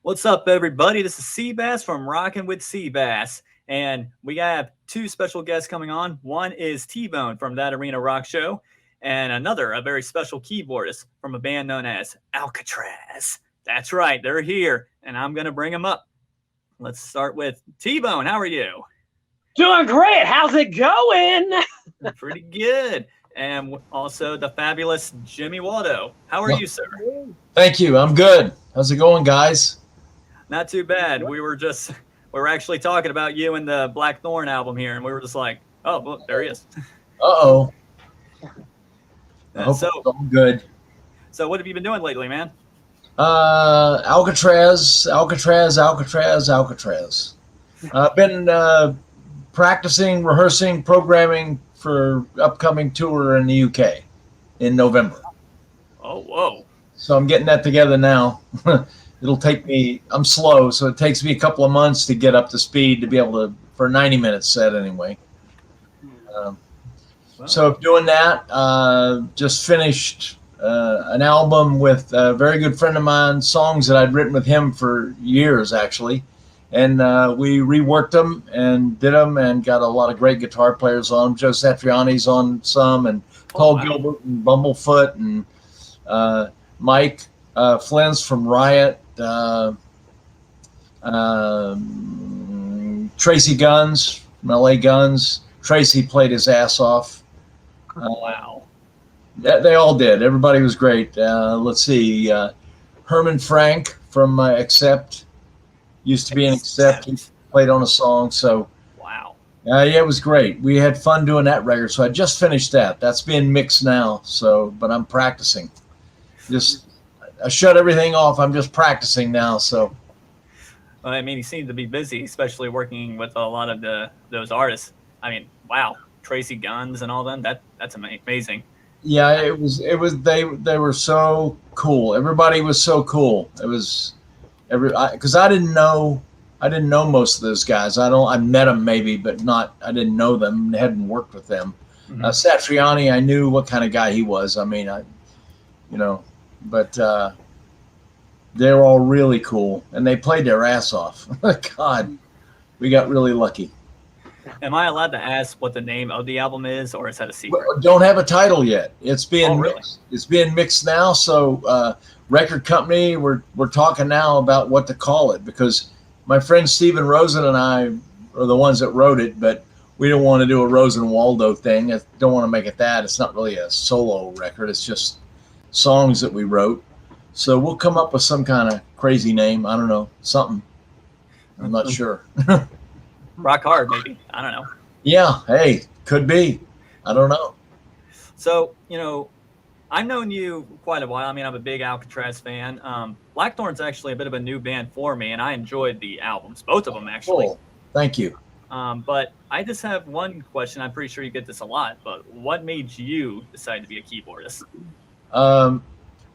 What's up, everybody? This is Seabass from Rockin With Seabass, and we have two special guests coming on. One is T-Bone from That Arena Rock Show, and another, a very special keyboardist from a band known as Alcatrazz. That's right, they're here, and I'm going to bring them up. Let's start with T-Bone. How are you? Doing great. How's it going? Pretty good. And also the fabulous Jimmy Waldo. How are you, sir? Thank you. I'm good. How's it going, guys? Not too bad. We were actually talking about you and the Black Thorne album here, and we were just like, oh, look, there he is. Uh-oh. So I'm good. So what have you been doing lately, man? Alcatrazz. I've been practicing, rehearsing, programming for upcoming tour in the UK in November. Oh, whoa. So I'm getting that together now. It'll take me, I'm slow, so it takes me a couple of months to get up to speed to be able to, for a 90-minute set anyway. So doing that, just finished an album with a very good friend of mine, songs that I'd written with him for years, actually. And we reworked them and did them and got a lot of great guitar players on them. Joe Satriani's on some, and Paul Gilbert and Bumblefoot, and Mike Flynn's from Riot, Tracy Guns from LA Guns. Tracy played his ass off. Wow. They all did. Everybody was great. Let's see. Herman Frank from Accept. Used to be an Accept. He played on a song. So, wow. Yeah, it was great. We had fun doing that record. So I just finished that. That's being mixed now. So, but I'm practicing. I shut everything off. I'm just practicing now. So, well, I mean, he seemed to be busy, especially working with a lot of those artists. I mean, wow, Tracy Guns and all them. That's amazing. Yeah, it was. They were so cool. Everybody was so cool. It was because I didn't know most of those guys. I met them maybe, but I didn't know them. Hadn't worked with them. Mm-hmm. Satriani, I knew what kind of guy he was. I mean, but they were all really cool, and they played their ass off. God, we got really lucky. Am I allowed to ask what the name of the album is, or is that a secret? Don't have a title yet. It's being really? mixed. It's being mixed now. So record company, we're talking now about what to call it, because my friend Steven Rosen and I are the ones that wrote it, but we don't want to do a Rosen Waldo thing. I don't want to make it that. It's not really a solo record. It's just songs that we wrote. So we'll come up with some kind of crazy name. I don't know, something. I'm not sure. Rock Hard, maybe. I don't know. Yeah, hey, could be. I don't know. So, I've known you quite a while. I mean, I'm a big Alcatrazz fan. Blackthorn's actually a bit of a new band for me, and I enjoyed the albums, both of them, actually. Cool. Thank you. But I just have one question. I'm pretty sure you get this a lot, but what made you decide to be a keyboardist?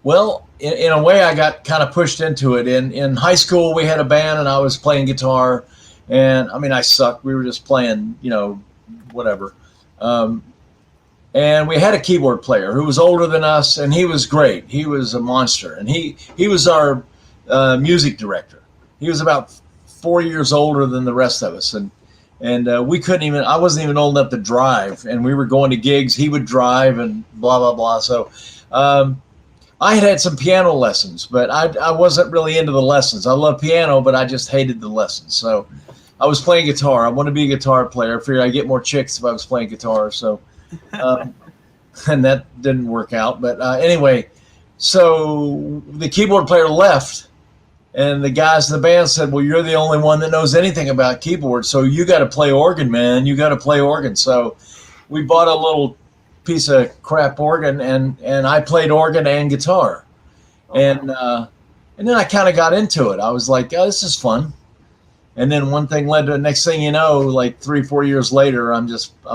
Well, in a way, I got kind of pushed into it. In high school, we had a band, and I was playing guitar. And I mean, I sucked. We were just playing, whatever. And we had a keyboard player who was older than us, and he was great. He was a monster, and he was our music director. He was about 4 years older than the rest of us, and we couldn't even. I wasn't even old enough to drive, and we were going to gigs. He would drive, and blah blah blah. So. I had some piano lessons, but I wasn't really into the lessons. I love piano, but I just hated the lessons. So I was playing guitar. I wanted to be a guitar player. I figured I'd get more chicks if I was playing guitar. So, and that didn't work out. But anyway, so the keyboard player left, and the guys in the band said, well, you're the only one that knows anything about keyboard, so you got to play organ, man. You got to play organ. So we bought a little piece of crap organ, and I played organ and guitar. And then I kind of got into it. I was like, oh, this is fun. And then one thing led to the next thing you know, like 3-4 years later, I'm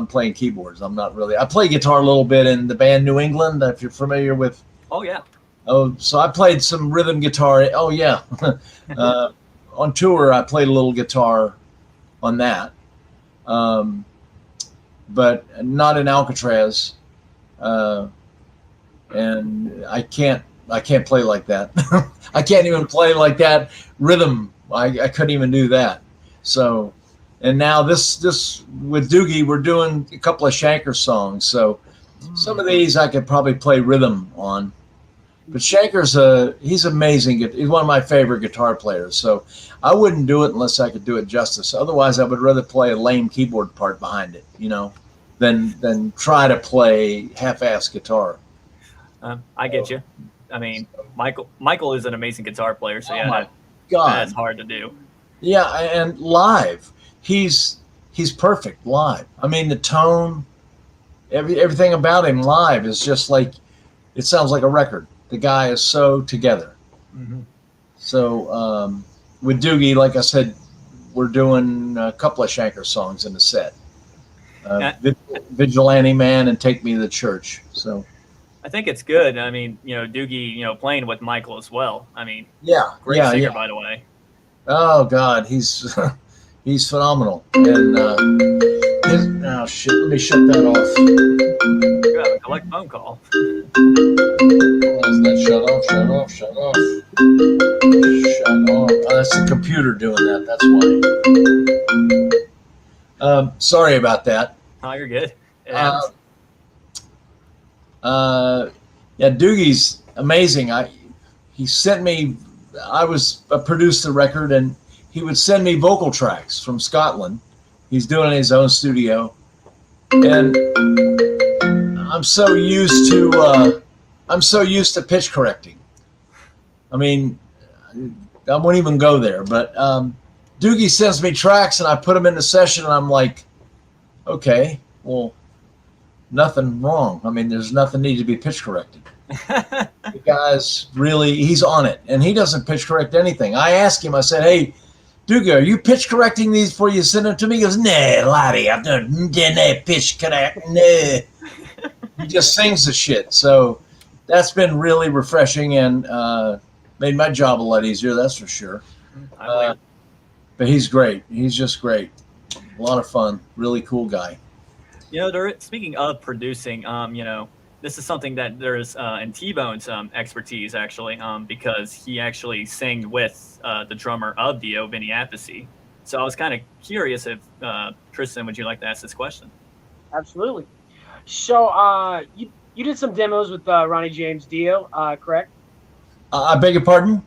playing keyboards. I play guitar a little bit in the band New England, if you're familiar with. Oh yeah. Oh, so I played some rhythm guitar. Oh yeah. On tour, I played a little guitar on that. But not in Alcatrazz. And I can't I can't play like that. I can't even play like that rhythm. I couldn't even do that. So, and now this with Doogie, we're doing a couple of Shanker songs. So some of these I could probably play rhythm on. But Shanker's he's amazing. He's one of my favorite guitar players. So I wouldn't do it unless I could do it justice. Otherwise, I would rather play a lame keyboard part behind it, than try to play half-ass guitar. I get you. I mean, Michael is an amazing guitar player, so my God, that's hard to do. Yeah, and live, he's perfect live. I mean, the tone, everything about him live is just like, it sounds like a record. The guy is so together. Mm-hmm. So with Doogie, like I said, we're doing a couple of Shanker songs in the set. Vigilante Man and Take Me to the Church. So I think it's good. I mean, Doogie, playing with Michael as well. I mean, great yeah, singer, by the way. Oh God, he's phenomenal. And oh shit, let me shut that off. You have a collect phone call. Shut off. Oh, that's the computer doing that. That's why. Sorry about that. Oh, you're good. Yeah, Doogie's amazing. He sent me. I produced the record, and he would send me vocal tracks from Scotland. He's doing it in his own studio, and I'm so used to pitch correcting. I mean, I won't even go there. But Doogie sends me tracks, and I put them in the session, and I'm like, okay, well, nothing wrong. I mean, there's nothing need to be pitch corrected. The guy's really, he's on it, and he doesn't pitch correct anything. I asked him, I said, hey, Doogie, are you pitch correcting these before you send them to me? He goes, nah, laddie, I've done pitch correct. Nah. He just sings the shit. So that's been really refreshing and made my job a lot easier, that's for sure. But he's great. He's just great. A lot of fun. Really cool guy. Speaking of producing, this is something that there's in T-Bone's expertise, actually, because he actually sang with the drummer of Dio, Vinny Appice. So I was kind of curious if, Tristan, would you like to ask this question? Absolutely. So you did some demos with Ronnie James Dio, correct? I beg your pardon?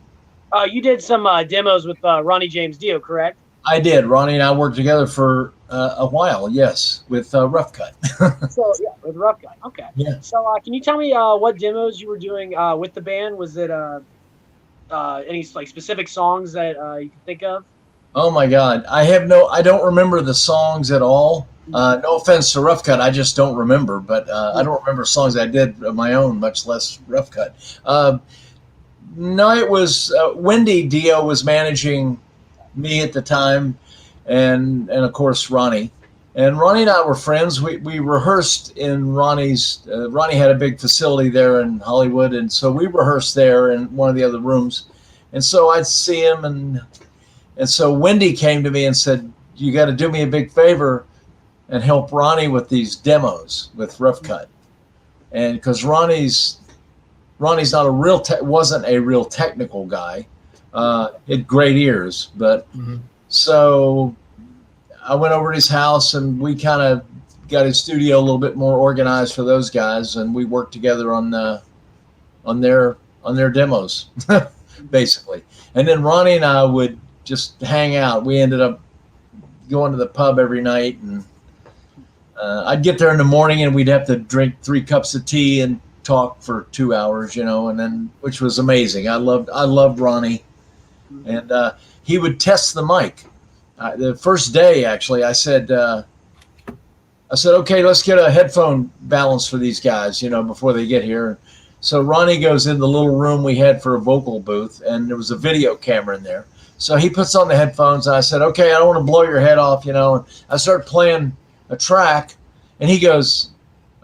You did some demos with Ronnie James Dio, correct? I did. Ronnie and I worked together for a while, yes, with Rough Cut. So, yeah, with Rough Cut. Okay. Yeah. So can you tell me what demos you were doing with the band? Was it any specific songs that you can think of? Oh, my God. I don't remember the songs at all. No offense to Rough Cut, I just don't remember. But I don't remember songs I did of my own, much less Rough Cut. No, it was Wendy Dio was managing me at the time, and of course Ronnie. And Ronnie and I were friends. We rehearsed in Ronnie's. Ronnie had a big facility there in Hollywood, and so we rehearsed there in one of the other rooms. And so I'd see him, and so Wendy came to me and said, "You got to do me a big favor and help Ronnie with these demos with Rough Cut." And because Ronnie's not wasn't a real technical guy. Had great ears, but so I went over to his house and we kind of got his studio a little bit more organized for those guys, and we worked together on their demos, basically. And then Ronnie and I would just hang out. We ended up going to the pub every night, and I'd get there in the morning and we'd have to drink 3 cups of tea and talk for 2 hours, and then, which was amazing. I loved Ronnie. And he would test the mic. The first day, actually, I said, okay, let's get a headphone balance for these guys, before they get here. So Ronnie goes in the little room we had for a vocal booth, and there was a video camera in there. So he puts on the headphones, and I said, okay, I don't want to blow your head off, And I started playing a track, and he goes,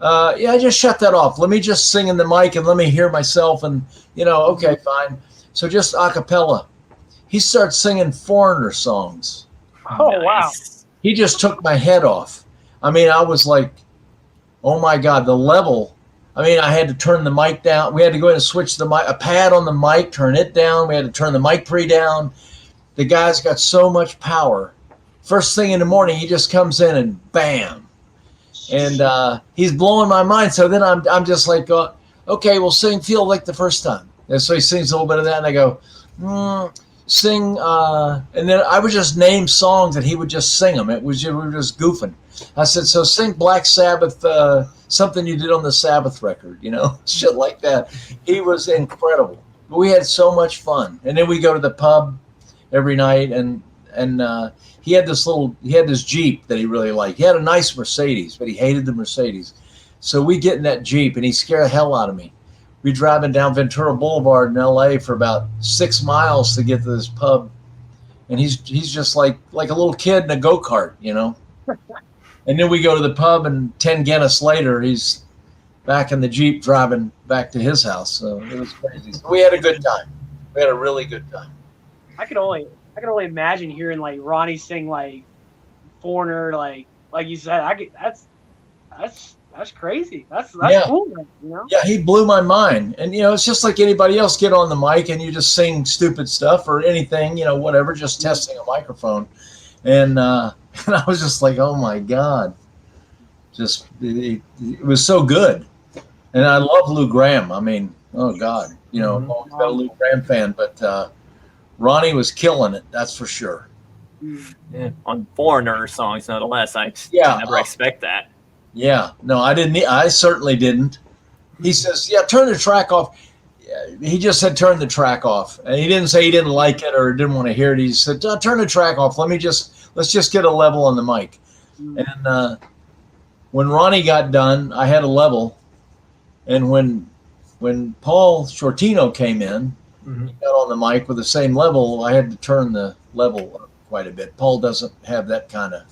yeah, just shut that off. Let me just sing in the mic and let me hear myself, and, okay, fine. So just a cappella. He starts singing foreigner songs. Oh, nice. Wow. He just took my head off. I mean, I was like, oh, my God, the level. I mean, I had to turn the mic down. We had to go ahead and switch the mic, a pad on the mic, turn it down. We had to turn the mic pre down. The guy's got so much power. First thing in the morning, he just comes in and bam. And he's blowing my mind. So then I'm just like, okay, we'll sing Feel Like the First Time. And so he sings a little bit of that, and I go, sing. And then I would just name songs, and he would just sing them. We were just goofing. I said, so sing Black Sabbath, something you did on the Sabbath record, shit like that. He was incredible. We had so much fun. And then we go to the pub every night, and he had this Jeep that he really liked. He had a nice Mercedes, but he hated the Mercedes. So we get in that Jeep, and he scared the hell out of me. We driving down Ventura Boulevard in LA for about 6 miles to get to this pub. And he's just like a little kid in a go-kart, And then we go to the pub, and 10 Guinness later, he's back in the Jeep driving back to his house. So it was crazy. So we had a good time. We had a really good time. I can only imagine hearing like Ronnie sing like Foreigner, like you said. That's crazy. That's cool, Yeah, he blew my mind. And it's just like anybody else. Get on the mic and you just sing stupid stuff or anything, whatever, just testing a microphone. And I was just like, oh my God, it was so good. And I love Lou Gramm. I mean, oh God, I'm always been a Lou Gramm fan, but Ronnie was killing it. That's for sure. Yeah, on Foreigner songs, nonetheless. I never expect that. Yeah, no, I didn't. I certainly didn't. He says, yeah, turn the track off. He just said, turn the track off. And he didn't say he didn't like it or didn't want to hear it. He said, turn the track off. Let's just get a level on the mic. And when Ronnie got done, I had a level. And when Paul Shortino came in, he got on the mic with the same level, I had to turn the level up quite a bit. Paul doesn't have that kind of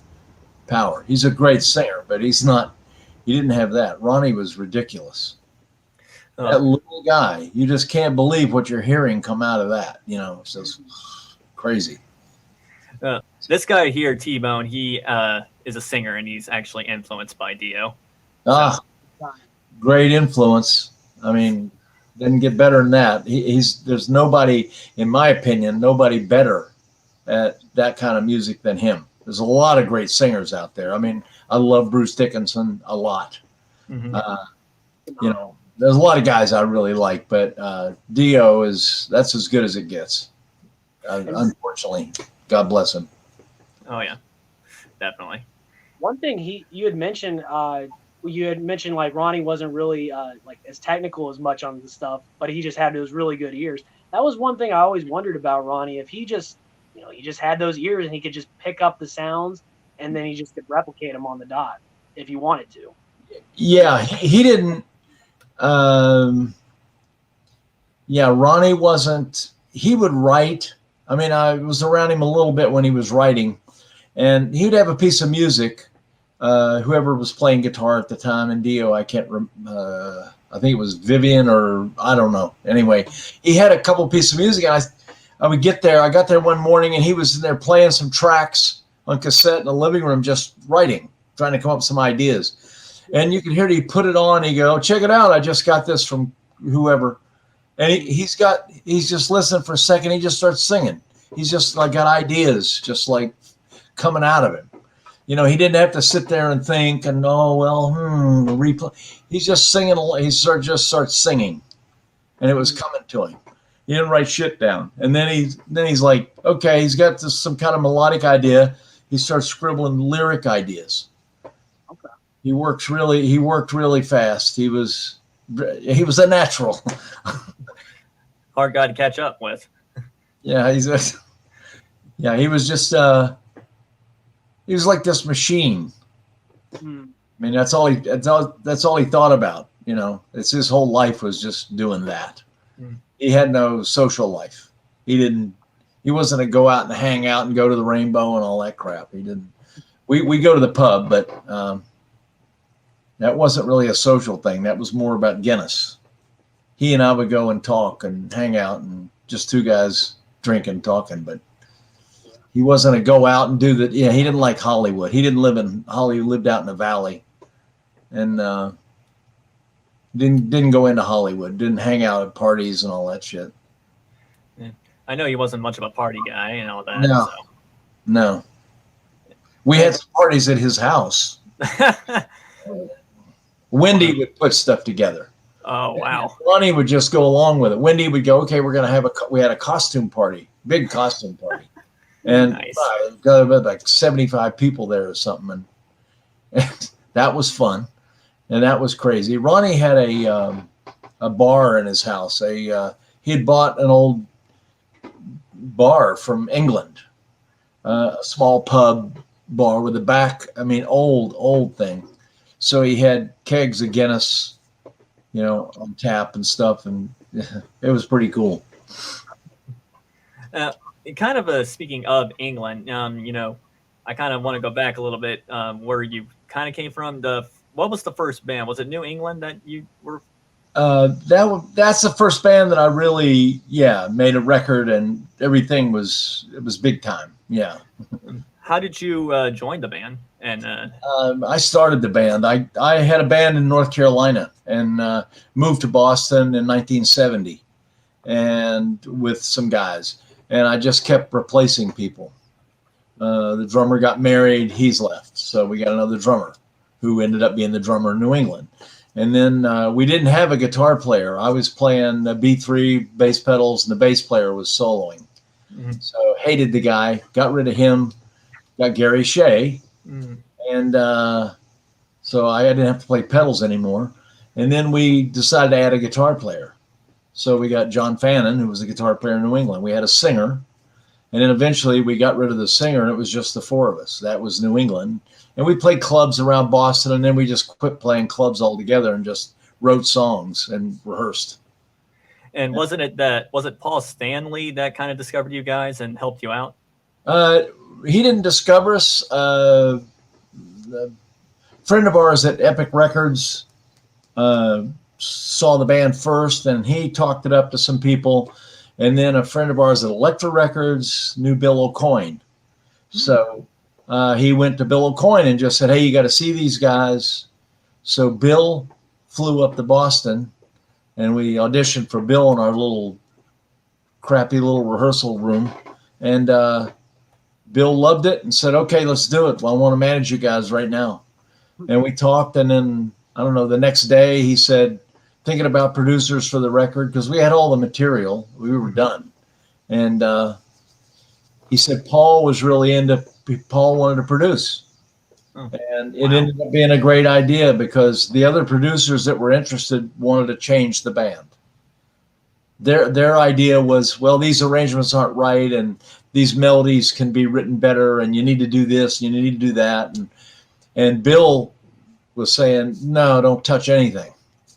power. He's a great singer, but he didn't have that. Ronnie was ridiculous. That little guy, you just can't believe what you're hearing come out of that. It's just crazy. This guy here, T-Bone, he is a singer, and he's actually influenced by Dio. Great influence. I mean, didn't get better than that. There's nobody, in my opinion, nobody better at that kind of music than him. There's a lot of great singers out there. I mean, I love Bruce Dickinson a lot. There's a lot of guys I really like, but Dio that's as good as it gets. Unfortunately, God bless him. Oh yeah, definitely. One thing you had mentioned like Ronnie wasn't really like as technical as much on the stuff, but he just had those really good ears. That was one thing I always wondered about Ronnie. If he just he just had those ears and he could just pick up the sounds, and then he just could replicate them on the dot if he wanted to. Yeah, he didn't. Ronnie wasn't. He would write. I mean, I was around him a little bit when he was writing, and he'd have a piece of music. Whoever was playing guitar at the time in Dio, I can't remember. I think it was Vivian or I don't know. Anyway, he had a couple pieces of music, and I would get there. I got there one morning, and he was in there playing some tracks on cassette in the living room, just writing, trying to come up with some ideas. And you could hear he put it on. He go, check it out. I just got this from whoever. And he's just listening for a second. He just starts singing. He's just like got ideas, just like coming out of him. He didn't have to sit there and think and replay. He's just singing. He just starts singing, and it was coming to him. He didn't write shit down. And then he's like, okay, he's got some kind of melodic idea. He starts scribbling lyric ideas. Okay. He worked really fast. He was a natural. Hard guy to catch up with. Yeah, he was just he was like this machine. I mean, that's all he thought about. It's his whole life was just doing that. He had no social life. He wasn't to go out and hang out and go to the Rainbow and all that crap. He didn't. We go to the pub, but that wasn't really a social thing. That was more about Guinness. He and I would go and talk and hang out and just two guys drinking, talking, but he wasn't to go out and do that. Yeah, he didn't like Hollywood. He didn't live in Hollywood. He lived out in the valley, and Didn't go into Hollywood. Didn't hang out at parties and all that shit. Yeah. I know he wasn't much of a party guy and all that. No, So. no. We had some parties at his house. Wendy would put stuff together. Oh, wow. Ronnie would just go along with it. Wendy would go, okay, we're going to have we had a costume party, big costume party. And Nice. got about like 75 people there or something. And that was fun. And that was crazy. Ronnie had a bar in his house. He had bought an old bar from England, a small pub bar with a back, old thing. So he had kegs of Guinness, on tap and stuff, and it was pretty cool. Kind of speaking of England, I kind of want to go back a little bit where you kind of came from. What was the first band? Was it New England that you were? That's the first band that I really, made a record, and everything was big time. Yeah. How did you join the band? And I started the band. I had a band in North Carolina and moved to Boston in 1970, and with some guys, and I just kept replacing people. The drummer got married; he's left, so we got another drummer, who ended up being the drummer in New England. And then we didn't have a guitar player. I was playing the B3 bass pedals, and the bass player was soloing. Mm-hmm. So hated the guy, got rid of him, got Gary Shea. Mm-hmm. And so I didn't have to play pedals anymore. And then we decided to add a guitar player. So we got John Fannin, who was a guitar player in New England. We had a singer. And then eventually we got rid of the singer, and it was just the four of us. That was New England. And we played clubs around Boston, and then we just quit playing clubs altogether and just wrote songs and rehearsed. And was it Paul Stanley that kind of discovered you guys and helped you out? He didn't discover us. A friend of ours at Epic Records saw the band first, and he talked it up to some people. And then a friend of ours at Elektra Records knew Bill O'Coin. So he went to Bill O'Coin and just said, hey, you got to see these guys. So Bill flew up to Boston, and we auditioned for Bill in our crappy little rehearsal room. And Bill loved it and said, okay, let's do it. Well, I want to manage you guys right now. And we talked, and then, I don't know, the next day he said, thinking about producers for the record, because we had all the material. We were done. And he said Paul wanted to produce. Oh, and it ended up being a great idea because the other producers that were interested wanted to change the band. Their idea was, well, these arrangements aren't right, and these melodies can be written better, and you need to do this, and you need to do that. And Bill was saying, no, don't touch anything.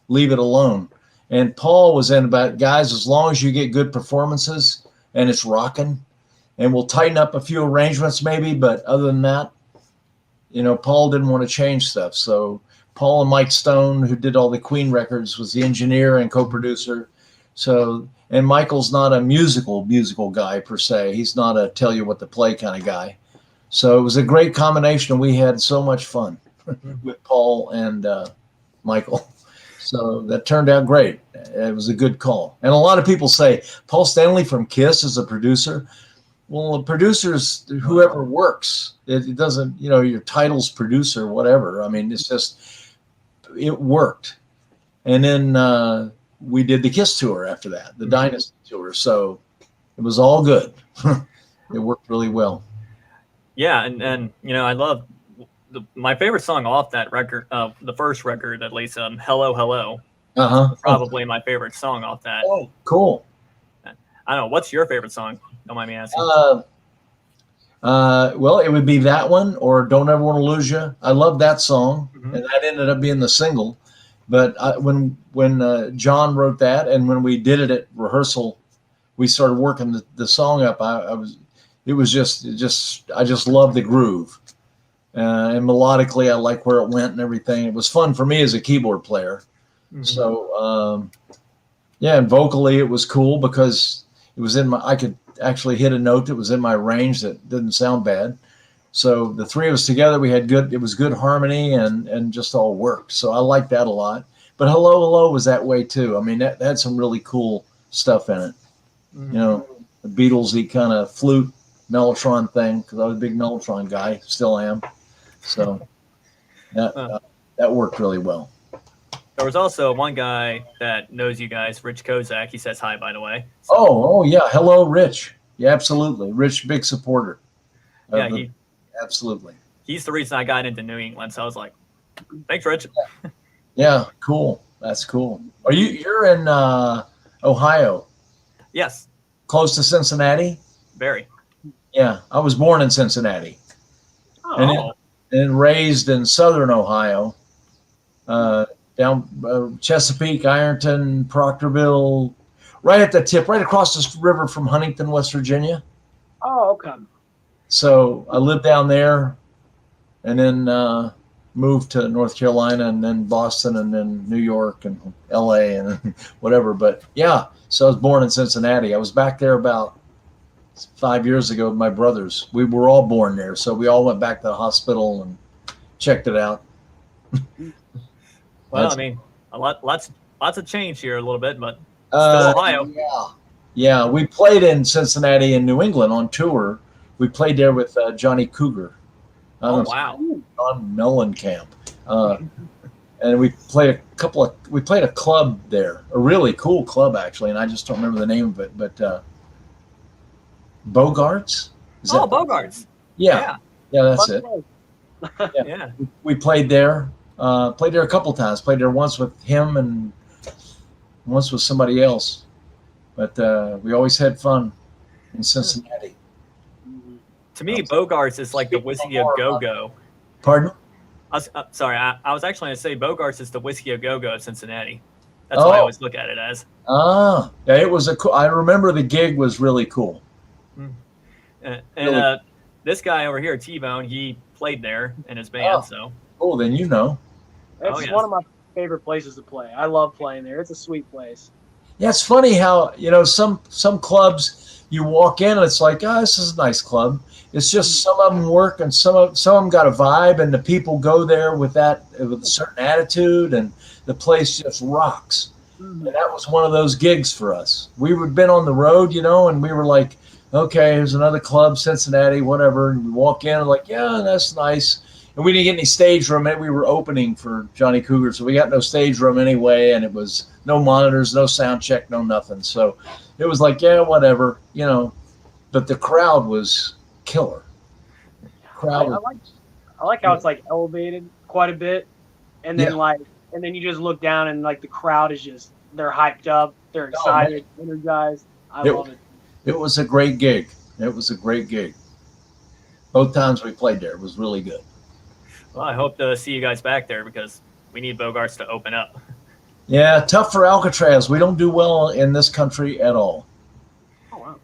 Leave it alone. And Paul was in about, guys, as long as you get good performances and it's rocking, and we'll tighten up a few arrangements maybe, but other than that, Paul didn't want to change stuff. So Paul and Mike Stone, who did all the Queen records, was the engineer and co-producer. So, and Michael's not a musical guy per se. He's not a tell you what to play kind of guy. So it was a great combination, and we had so much fun with Paul and Michael. So that turned out great. It was a good call. And a lot of people say Paul Stanley from Kiss is a producer. Well, a producer is whoever works. It doesn't, your title's producer, whatever. I mean, it's just, it worked. And then we did the Kiss tour after that, the Dynasty tour. So it was all good. It worked really well. Yeah. And I love my favorite song off that record, the first record at least, Hello, Hello. Uh-huh. Probably my favorite song off that. Oh, cool. I don't know. What's your favorite song? Don't mind me asking. Well, it would be that one or Don't Ever Want to Lose You. I love that song, and that ended up being the single. But when John wrote that, and when we did it at rehearsal, we started working the song up. I just loved the groove. And melodically, I like where it went and everything. It was fun for me as a keyboard player. Mm-hmm. So, and vocally it was cool because it was I could actually hit a note that was in my range that didn't sound bad. So the three of us together, it was good harmony and just all worked. So I liked that a lot. But Hello Hello was that way too. I mean, that had some really cool stuff in it. Mhm. You know, the Beatlesy kind of flute mellotron thing, because I was a big mellotron guy, still am. So that worked really well. There was also one guy that knows you guys, Rich Kozak. He says hi, by the way. So, Oh yeah. Hello, Rich. Yeah, absolutely. Rich, big supporter. yeah, Absolutely. he's the reason I got into New England. So I was like, thanks, Rich. Yeah, cool. That's cool. You're in Ohio, Yes, close to Cincinnati? very. Yeah, I was born in Cincinnati Oh, and raised in southern Ohio, down Chesapeake, Ironton, Proctorville, right at the tip, right across the river from Huntington, West Virginia. Oh, okay. So I lived down there, and then moved to North Carolina, and then Boston, and then New York, and LA, and whatever. But yeah, so I was born in Cincinnati. I was back there about 5 years ago with my brothers. We were all born there, so we all went back to the hospital and checked it out. well, I mean, lots of change here a little bit, but still Ohio. Yeah, we played in Cincinnati and New England on tour. We played there with Johnny Cougar. Oh, wow. On Mellencamp. And we played a club there, a really cool club actually, and I just don't remember the name of it, but Bogarts? Bogarts. Yeah, that's it. Yeah. We played there. Played there a couple times. Played there once with him and once with somebody else. But we always had fun in Cincinnati. To me, Bogarts is like the Whiskey a Go-Go. Pardon? Sorry, I was actually going to say Bogarts is the Whiskey a Go-Go of Cincinnati. That's what I always look at it as. Yeah, it was I remember the gig was really cool. And this guy over here, T-Bone, he played there in his band. Oh, then you know. It's one of my favorite places to play. I love playing there. It's a sweet place. Yeah, it's funny how, some clubs you walk in and it's like, this is a nice club. It's just some of them work and some of them got a vibe, and the people go there with a certain attitude, and the place just rocks. Mm-hmm. And that was one of those gigs for us. We had been on the road, and we were like, okay, here's another club, Cincinnati, whatever. And we walk in and like, yeah, that's nice. And we didn't get any stage room. We were opening for Johnny Cougar, so we got no stage room anyway. And it was no monitors, no sound check, no nothing. So it was like, yeah, whatever, But the crowd was killer. I like how it's like elevated quite a bit, and then and then you just look down and like the crowd is just, they're hyped up, they're excited, energized. I love it. It was a great gig. Both times we played there, it was really good. Well, I hope to see you guys back there because we need Bogarts to open up. Yeah, tough for Alcatrazz. We don't do well in this country at all. Oh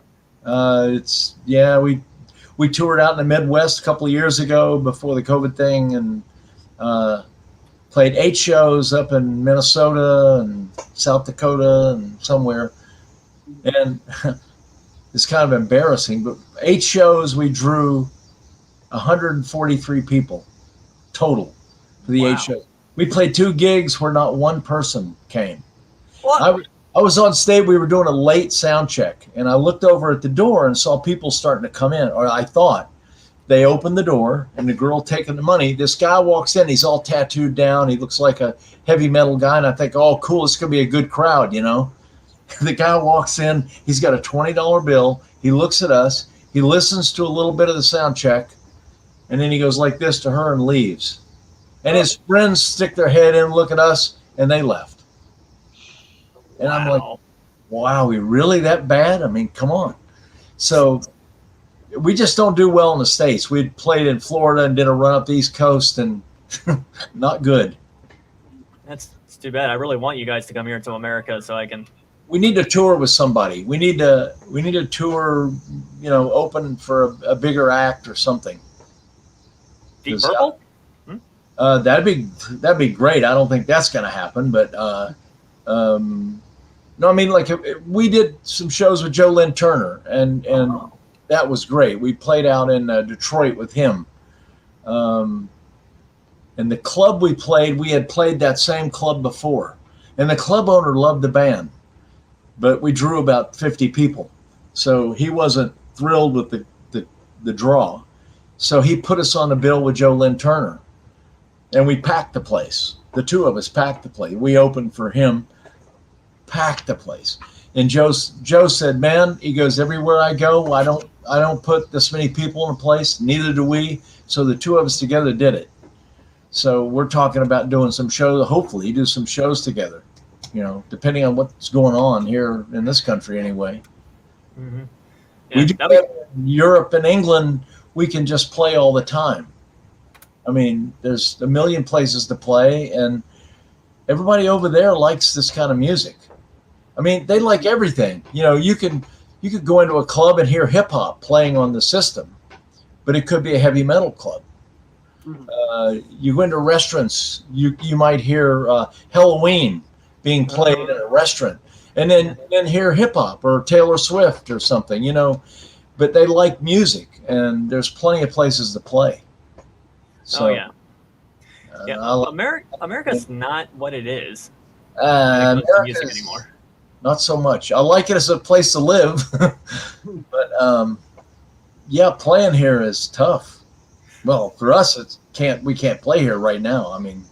wow. We toured out in the Midwest a couple of years ago before the COVID thing, and played 8 shows up in Minnesota and South Dakota and somewhere. And it's kind of embarrassing, but 8 shows, we drew 143 people total for the 8 shows. We played 2 gigs where not one person came. What? I was on stage. We were doing a late sound check, and I looked over at the door and saw people starting to come in, or I thought. They opened the door, and the girl taking the money. This guy walks in. He's all tattooed down. He looks like a heavy metal guy, and I think, oh, cool, it's going to be a good crowd, The guy walks in. He's got a $20 bill. He looks at us. He listens to a little bit of the sound check, and then he goes like this to her and leaves. And his friends stick their head in, look at us, and they left. And I'm like, wow, we really that bad? I mean, come on. So we just don't do well in the States. We'd played in Florida and did a run up the East Coast, and not good. It's too bad. I really want you guys to come here to America so I can. We need to tour with somebody. We need to tour, open for a bigger act or something. Deep Purple? That'd be great. I don't think that's going to happen, but no, I mean, like we did some shows with Joe Lynn Turner, and that was great. We played out in Detroit with him. And the club we had played that same club before. And the club owner loved the band, but we drew about 50 people. So he wasn't thrilled with the draw. So he put us on the bill with Joe Lynn Turner, and we packed the place. The two of us packed the place. We opened for him, packed the place. And Joe said, man, he goes, everywhere I go, I don't put this many people in a place. Neither do we. So the two of us together did it. So we're talking about doing some shows, hopefully do some shows together, depending on what's going on here in this country anyway. Mm-hmm. Yeah, We do that in Europe and England. We can just play all the time. I mean, there's a million places to play, and everybody over there likes this kind of music. I mean, they like everything. You could go into a club and hear hip hop playing on the system, but it could be a heavy metal club. You go into restaurants, you might hear Halloween being played in a restaurant, and then hear hip hop or Taylor Swift or something, But they like music, and there's plenty of places to play. So, America's not what it is. Music anymore. Not so much. I like it as a place to live, but playing here is tough. Well, for us, we can't play here right now. I mean,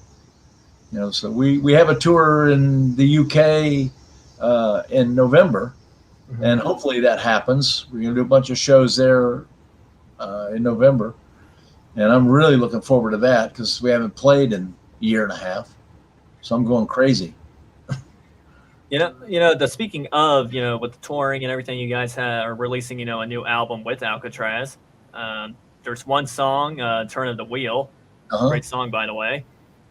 so we have a tour in the UK in November, and hopefully that happens. We're gonna do a bunch of shows there in November, and I'm really looking forward to that because we haven't played in a year and a half, so I'm going crazy. Speaking of, with the touring and everything, you guys are releasing, a new album with Alcatrazz. There's one song, Turn of the Wheel. Great song, by the way.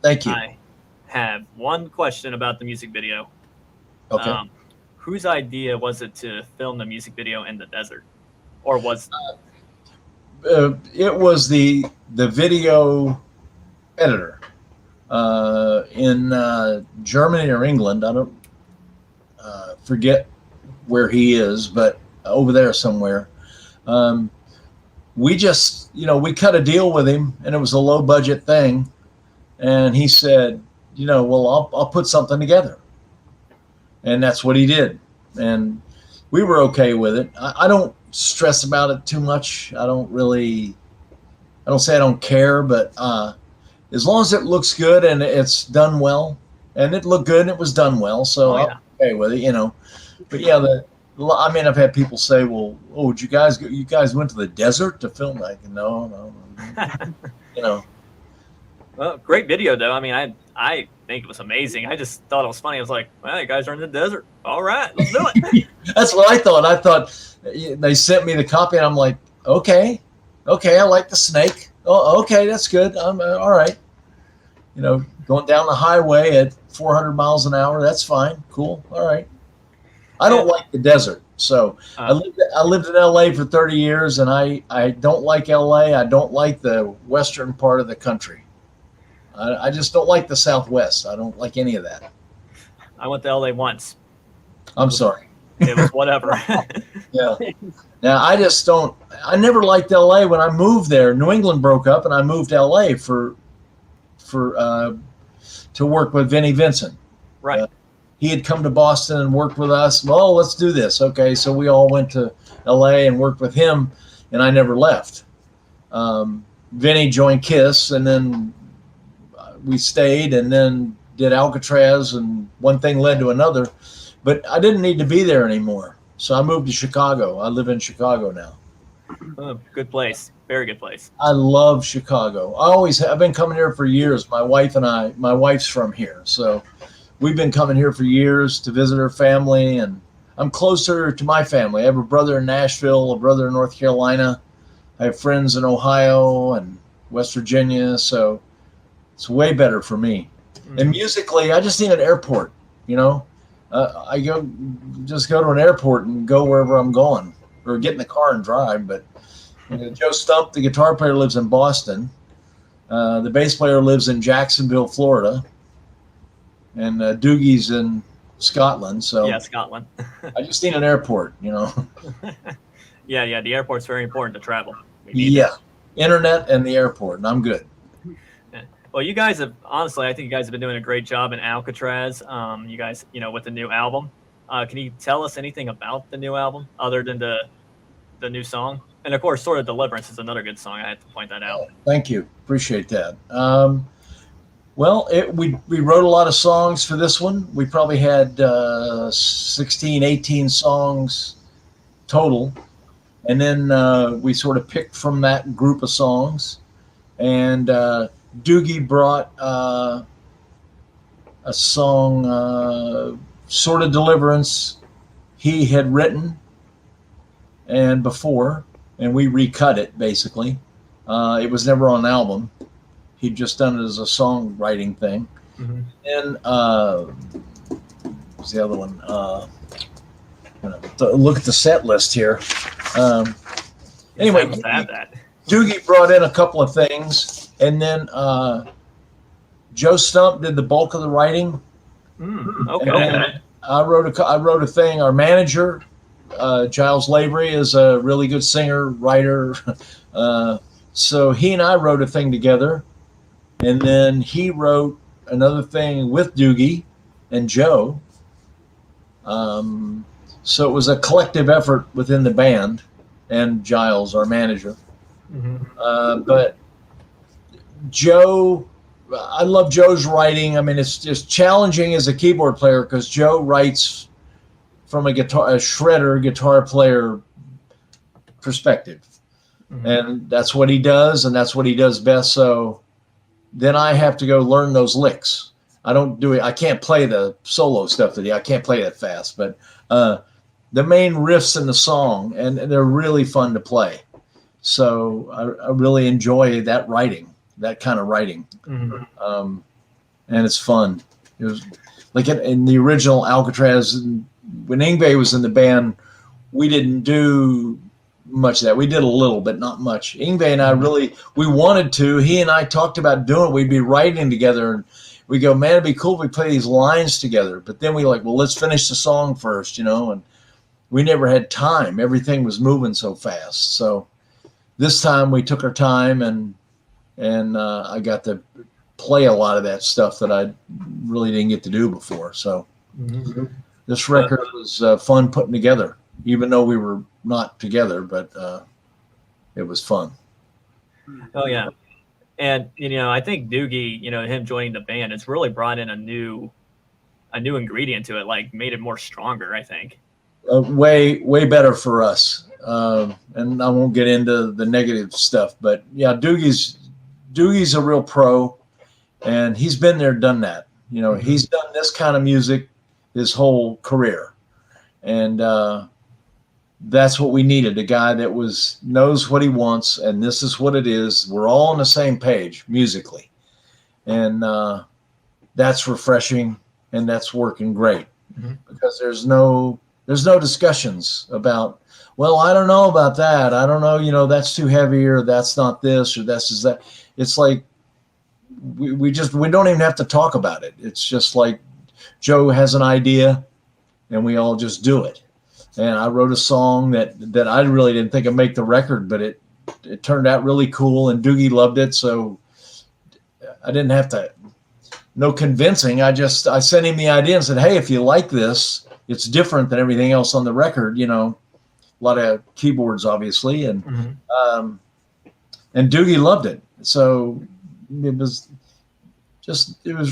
Thank you. I have one question about the music video. Okay. Whose idea was it to film the music video in the desert? Or was it was the video editor in Germany or England. I don't forget where he is, but over there somewhere. We just, we cut a deal with him, and it was a low budget thing. And he said, well, I'll put something together. And that's what he did. And we were okay with it. I don't stress about it too much. I don't say I don't care, but as long as it looks good and it's done well, and it looked good and it was done well, so I'm okay with it, But yeah, I've had people say, well, did you guys went to the desert to film? Like, no. Well, great video though. I mean, I think it was amazing. I just thought it was funny. I was like, well, you guys are in the desert. All right, let's do it. That's what I thought. I thought they sent me the copy, and I'm like, okay, I like the snake. Oh, okay, that's good. I'm all right. Going down the highway at 400 miles an hour, that's fine. Cool. All right. I don't like the desert. So I lived in LA for 30 years, and I don't like LA. I don't like the western part of the country. I just don't like the Southwest. I don't like any of that. I went to LA once. I'm sorry. It was whatever. Yeah. Now, I never liked LA. When I moved there, New England broke up, and I moved to LA to work with Vinnie Vincent. Right. He had come to Boston and worked with us. Well, let's do this. Okay. So we all went to LA and worked with him, and I never left. Vinnie joined KISS, and then we stayed and then did Alcatrazz, and one thing led to another. But I didn't need to be there anymore. So I moved to Chicago. I live in Chicago now. Oh, good place. Very good place. I love Chicago. I've been coming here for years. My wife's from here. So we've been coming here for years to visit her family, and I'm closer to my family. I have a brother in Nashville, a brother in North Carolina. I have friends in Ohio and West Virginia. So it's way better for me. Mm-hmm. And musically, I just need an airport, I just go to an airport and go wherever I'm going, or get in the car and drive. But Joe Stump, the guitar player, lives in Boston. The bass player lives in Jacksonville, Florida, and Doogie's in Scotland. So yeah, Scotland. I just need an airport, Yeah. The airport's very important to travel. Yeah, internet and the airport, and I'm good. Well, you guys have honestly, I think you guys have been doing a great job in Alcatrazz. You guys, with the new album. Can you tell us anything about the new album other than the new song? And of course, Sort of Deliverance is another good song. I had to point that out. Thank you. Appreciate that. Well, we wrote a lot of songs for this one. We probably had 16, 18 songs total. And then we sort of picked from that group of songs. And Doogie brought a song, Sort of Deliverance, he had written and before, and we recut it, basically. It was never on an album. He'd just done it as a songwriting thing. Mm-hmm. And what's the other one? Look at the set list here. Anyway, Doogie brought in a couple of things, and then Joe Stump did the bulk of the writing. Okay. I wrote a thing. Our manager, Giles Lavery, is a really good singer, writer. So he and I wrote a thing together. And then he wrote another thing with Doogie and Joe. So it was a collective effort within the band and Giles, our manager. Mm-hmm. But Joe, I love Joe's writing. I mean, it's just challenging as a keyboard player because Joe writes from a shredder guitar player perspective. Mm-hmm. And that's what he does, and that's what he does best. So then I have to go learn those licks. I don't do it. I can't play the solo stuff I can't play that fast, but the main riffs in the song, and they're really fun to play. So I really enjoy that writing, that kind of writing. Mm-hmm. And it's fun. It was like in the original Alcatrazz, when Yngwie was in the band, we didn't do much of that. We did a little, but not much. Yngwie and I we wanted to. He and I talked about doing it. We'd be writing together, and we go, man, it'd be cool if we play these lines together. But then we well, let's finish the song first, and we never had time. Everything was moving so fast. So this time we took our time, and I got to play a lot of that stuff that I really didn't get to do before. So this record was fun putting together, even though we were not together, but it was fun. Oh yeah. And I think Doogie, him joining the band, it's really brought in a new ingredient to it, like made it more stronger, I think. Way better for us. And I won't get into the negative stuff, but yeah, Doogie's a real pro, and he's been there, done that. He's done this kind of music his whole career, and that's what we needed, a guy that knows what he wants, and this is what it is. We're all on the same page musically, and that's refreshing, and that's working great. Because there's no discussions about, well, I don't know about that. I don't know, that's too heavy, or that's not this, or that's is that. It's like we don't even have to talk about it. It's just like Joe has an idea, and we all just do it. And I wrote a song that I really didn't think would make the record, but it turned out really cool, and Doogie loved it. So I didn't have to, no convincing. I sent him the idea and said, hey, if you like this, it's different than everything else on the record, a lot of keyboards, obviously. And, and Doogie loved it. So it was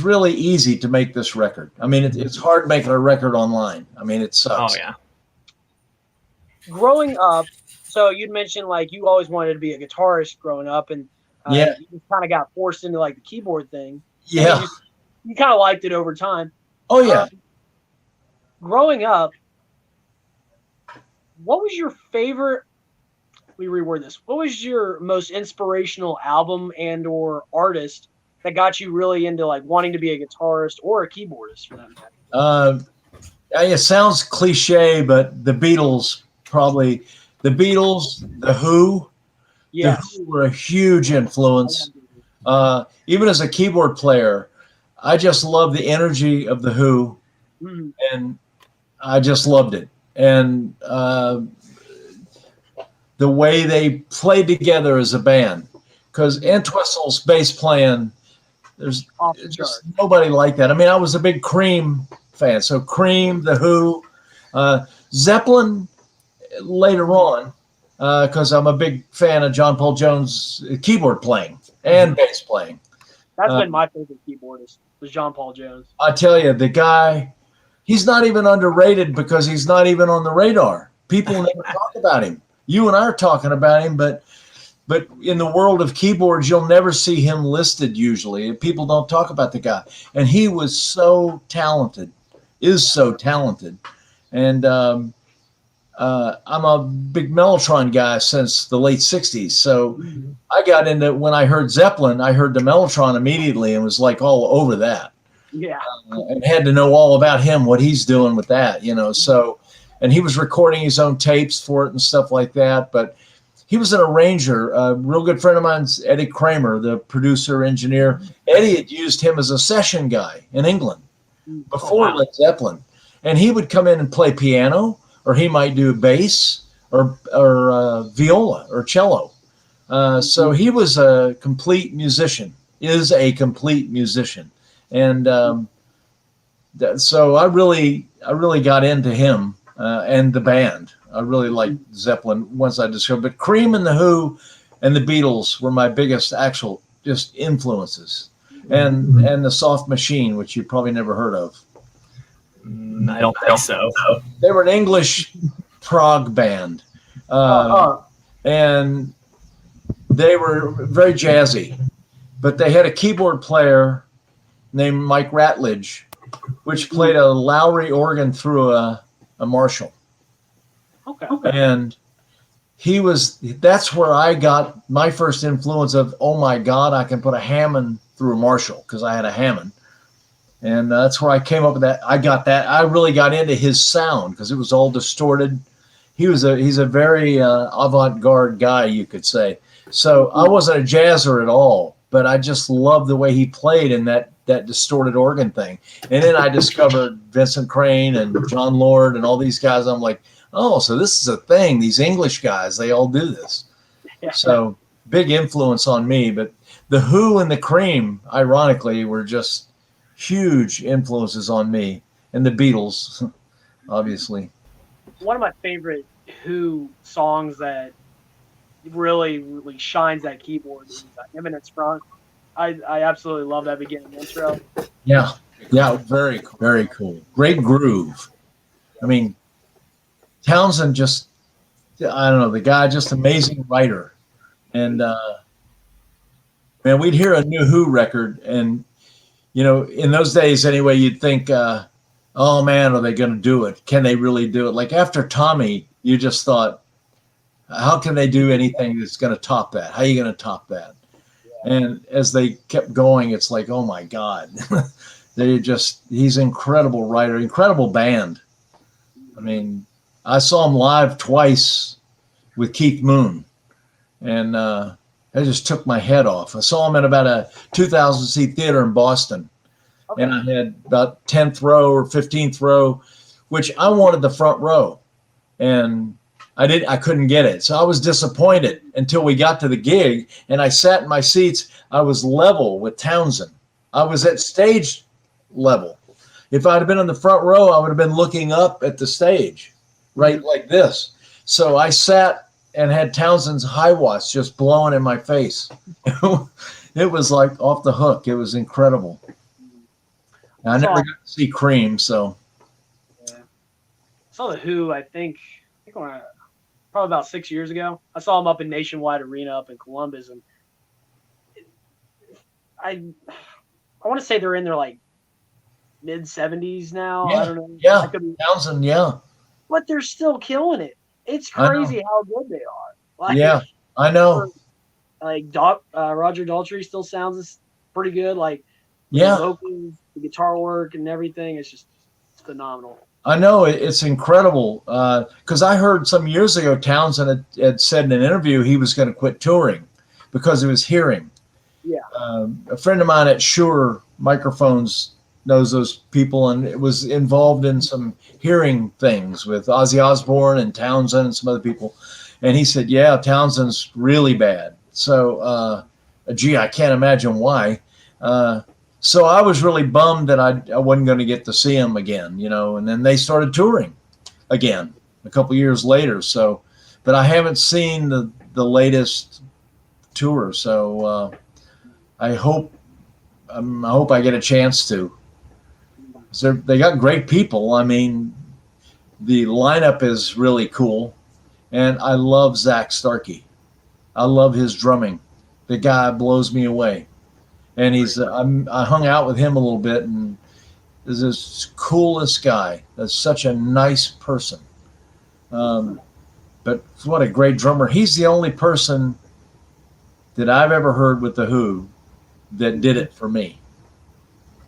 really easy to make this record. I mean, it's hard making a record online. I mean, it sucks. Oh yeah. Growing up, so you'd mentioned you always wanted to be a guitarist growing up, and you kind of got forced into the keyboard thing. Yeah. You kind of liked it over time. Oh yeah. Growing up, what was your favorite? Let me reword this. What was your most inspirational album and or artist that got you really into wanting to be a guitarist or a keyboardist for that matter? It sounds cliche, but the Beatles, probably. The Beatles, The Who. Yes. The Who were a huge influence. Even as a keyboard player, I just love the energy of The Who, and I just loved it. And the way they played together as a band, because Entwistle's bass playing There's Off the just chart. nobody like that. I mean, I was a big Cream fan. So Cream, The Who, Zeppelin later on, because I'm a big fan of John Paul Jones' keyboard playing and bass playing. That's been my favorite keyboardist, was John Paul Jones. I tell you, the guy, he's not even underrated because he's not even on the radar. People never talk about him. You and I are talking about him, but in the world of keyboards, you'll never see him listed usually. People don't talk about the guy. And he was so talented, is so talented. And I'm a big Mellotron guy since the late 60s. So I got into, when I heard Zeppelin, I heard the Mellotron immediately and was like all over that. Yeah. And had to know all about him, what he's doing with that, So, and he was recording his own tapes for it and stuff like that. But he was an arranger. A real good friend of mine's Eddie Kramer, the producer, engineer. Eddie had used him as a session guy in England before Led Zeppelin. And he would come in and play piano, or he might do bass or viola or cello. So he was a complete musician, is a complete musician. And so I really got into him and the band. I really liked Zeppelin once I discovered. But Cream and The Who and the Beatles were my biggest actual just influences. And the Soft Machine, which you probably never heard of. I don't think so. They were an English prog band. And they were very jazzy. But they had a keyboard player named Mike Ratledge, which played a Lowry organ through a Marshall. Okay. And that's where I got my first influence of, oh my God, I can put a Hammond through a Marshall, because I had a Hammond. And that's where I came up with that. I really got into his sound because it was all distorted. He's a very avant-garde guy, you could say. So I wasn't a jazzer at all, but I just loved the way he played in that distorted organ thing. And then I discovered Vincent Crane and John Lord and all these guys. I'm like, oh, so this is a thing. These English guys, they all do this. Yeah. So big influence on me. But the Who and the Cream, ironically, were just huge influences on me. And the Beatles, obviously. One of my favorite Who songs that really, really shines that keyboard is Eminence Front. I absolutely love that beginning intro. Yeah, very, very cool. Great groove. I mean, Townsend just, I don't know, the guy, just amazing writer. And, man, we'd hear a new Who record, and, in those days anyway, you'd think, oh, man, are they going to do it? Can they really do it? Like after Tommy, you just thought, how can they do anything that's going to top that? How are you going to top that? Yeah. And as they kept going, it's like, oh, my God. He's an incredible writer, incredible band. I mean, I saw him live twice with Keith Moon, and I just took my head off. I saw him at about a 2,000-seat theater in Boston, and I had about 10th row or 15th row, which I wanted the front row, and I couldn't get it. So I was disappointed until we got to the gig, and I sat in my seats. I was level with Townsend. I was at stage level. If I'd have been in the front row, I would have been looking up at the stage, right like this. So I sat and had Townsend's high watts just blowing in my face. It was like off the hook. It was incredible. I never got to see Cream, so. Yeah. I saw the Who, I think probably about 6 years ago. I saw them up in Nationwide Arena up in Columbus, and I want to say they're in their like mid-70s now. Yeah, I don't know. Yeah, Townsend, yeah. But they're still killing it. It's crazy how good they are. Like, yeah, I know. Like Roger Daltrey still sounds pretty good. Like, yeah, the vocals, the guitar work, and everything. It's phenomenal. I know, it's incredible. Because I heard some years ago Townsend had said in an interview he was going to quit touring because of his hearing. Yeah. A friend of mine at Shure Microphones knows those people and was involved in some hearing things with Ozzy Osbourne and Townsend and some other people. And he said, yeah, Townsend's really bad. So, gee, I can't imagine why. So I was really bummed that I wasn't going to get to see them again, and then they started touring again a couple years later. So, but I haven't seen the latest tour. So I hope I get a chance to. They got great people. I mean, the lineup is really cool, and I love Zach Starkey. I love his drumming. The guy blows me away, and I hung out with him a little bit, and is this coolest guy. That's such a nice person. But what a great drummer. He's the only person that I've ever heard with The Who that did it for me.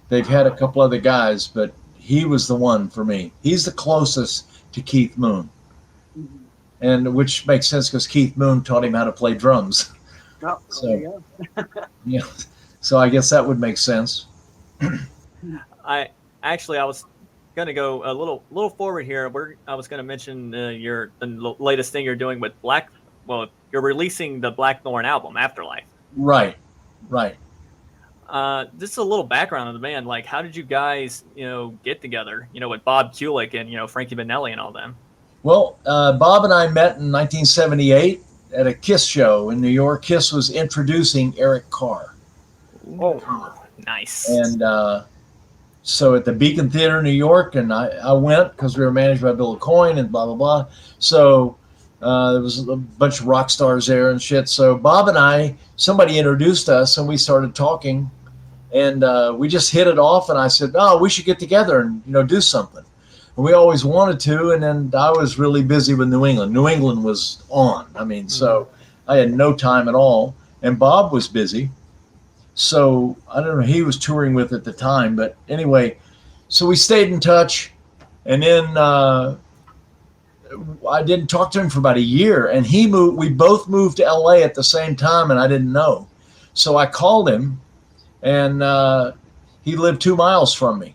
They've had a couple other guys, but he was the one for me. He's the closest to Keith Moon. And which makes sense because Keith Moon taught him how to play drums. Oh, So, yeah. So I guess that would make sense. I was going to go a little forward here. I was going to mention the latest thing you're doing with you're releasing the Blackthorn album, Afterlife. Right. Just a little background on the band. Like, how did you guys, get together, with Bob Kulick and, Frankie Benelli and all them? Well, Bob and I met in 1978 at a Kiss show in New York. Kiss was introducing Eric Carr. Oh, nice. And so at the Beacon Theater in New York, and I went because we were managed by Bill Coyne and blah, blah, blah. So there was a bunch of rock stars there and shit. So Bob and somebody introduced us, and we started talking, and we just hit it off. And I said, "Oh, we should get together and do something." And we always wanted to, and then I was really busy with New England. New England was on. I mean, so I had no time at all, and Bob was busy. So I don't know, he was touring with at the time, but anyway, so we stayed in touch, and then I didn't talk to him for about a year, and we both moved to LA at the same time, and I didn't know. So I called him, and he lived 2 miles from me.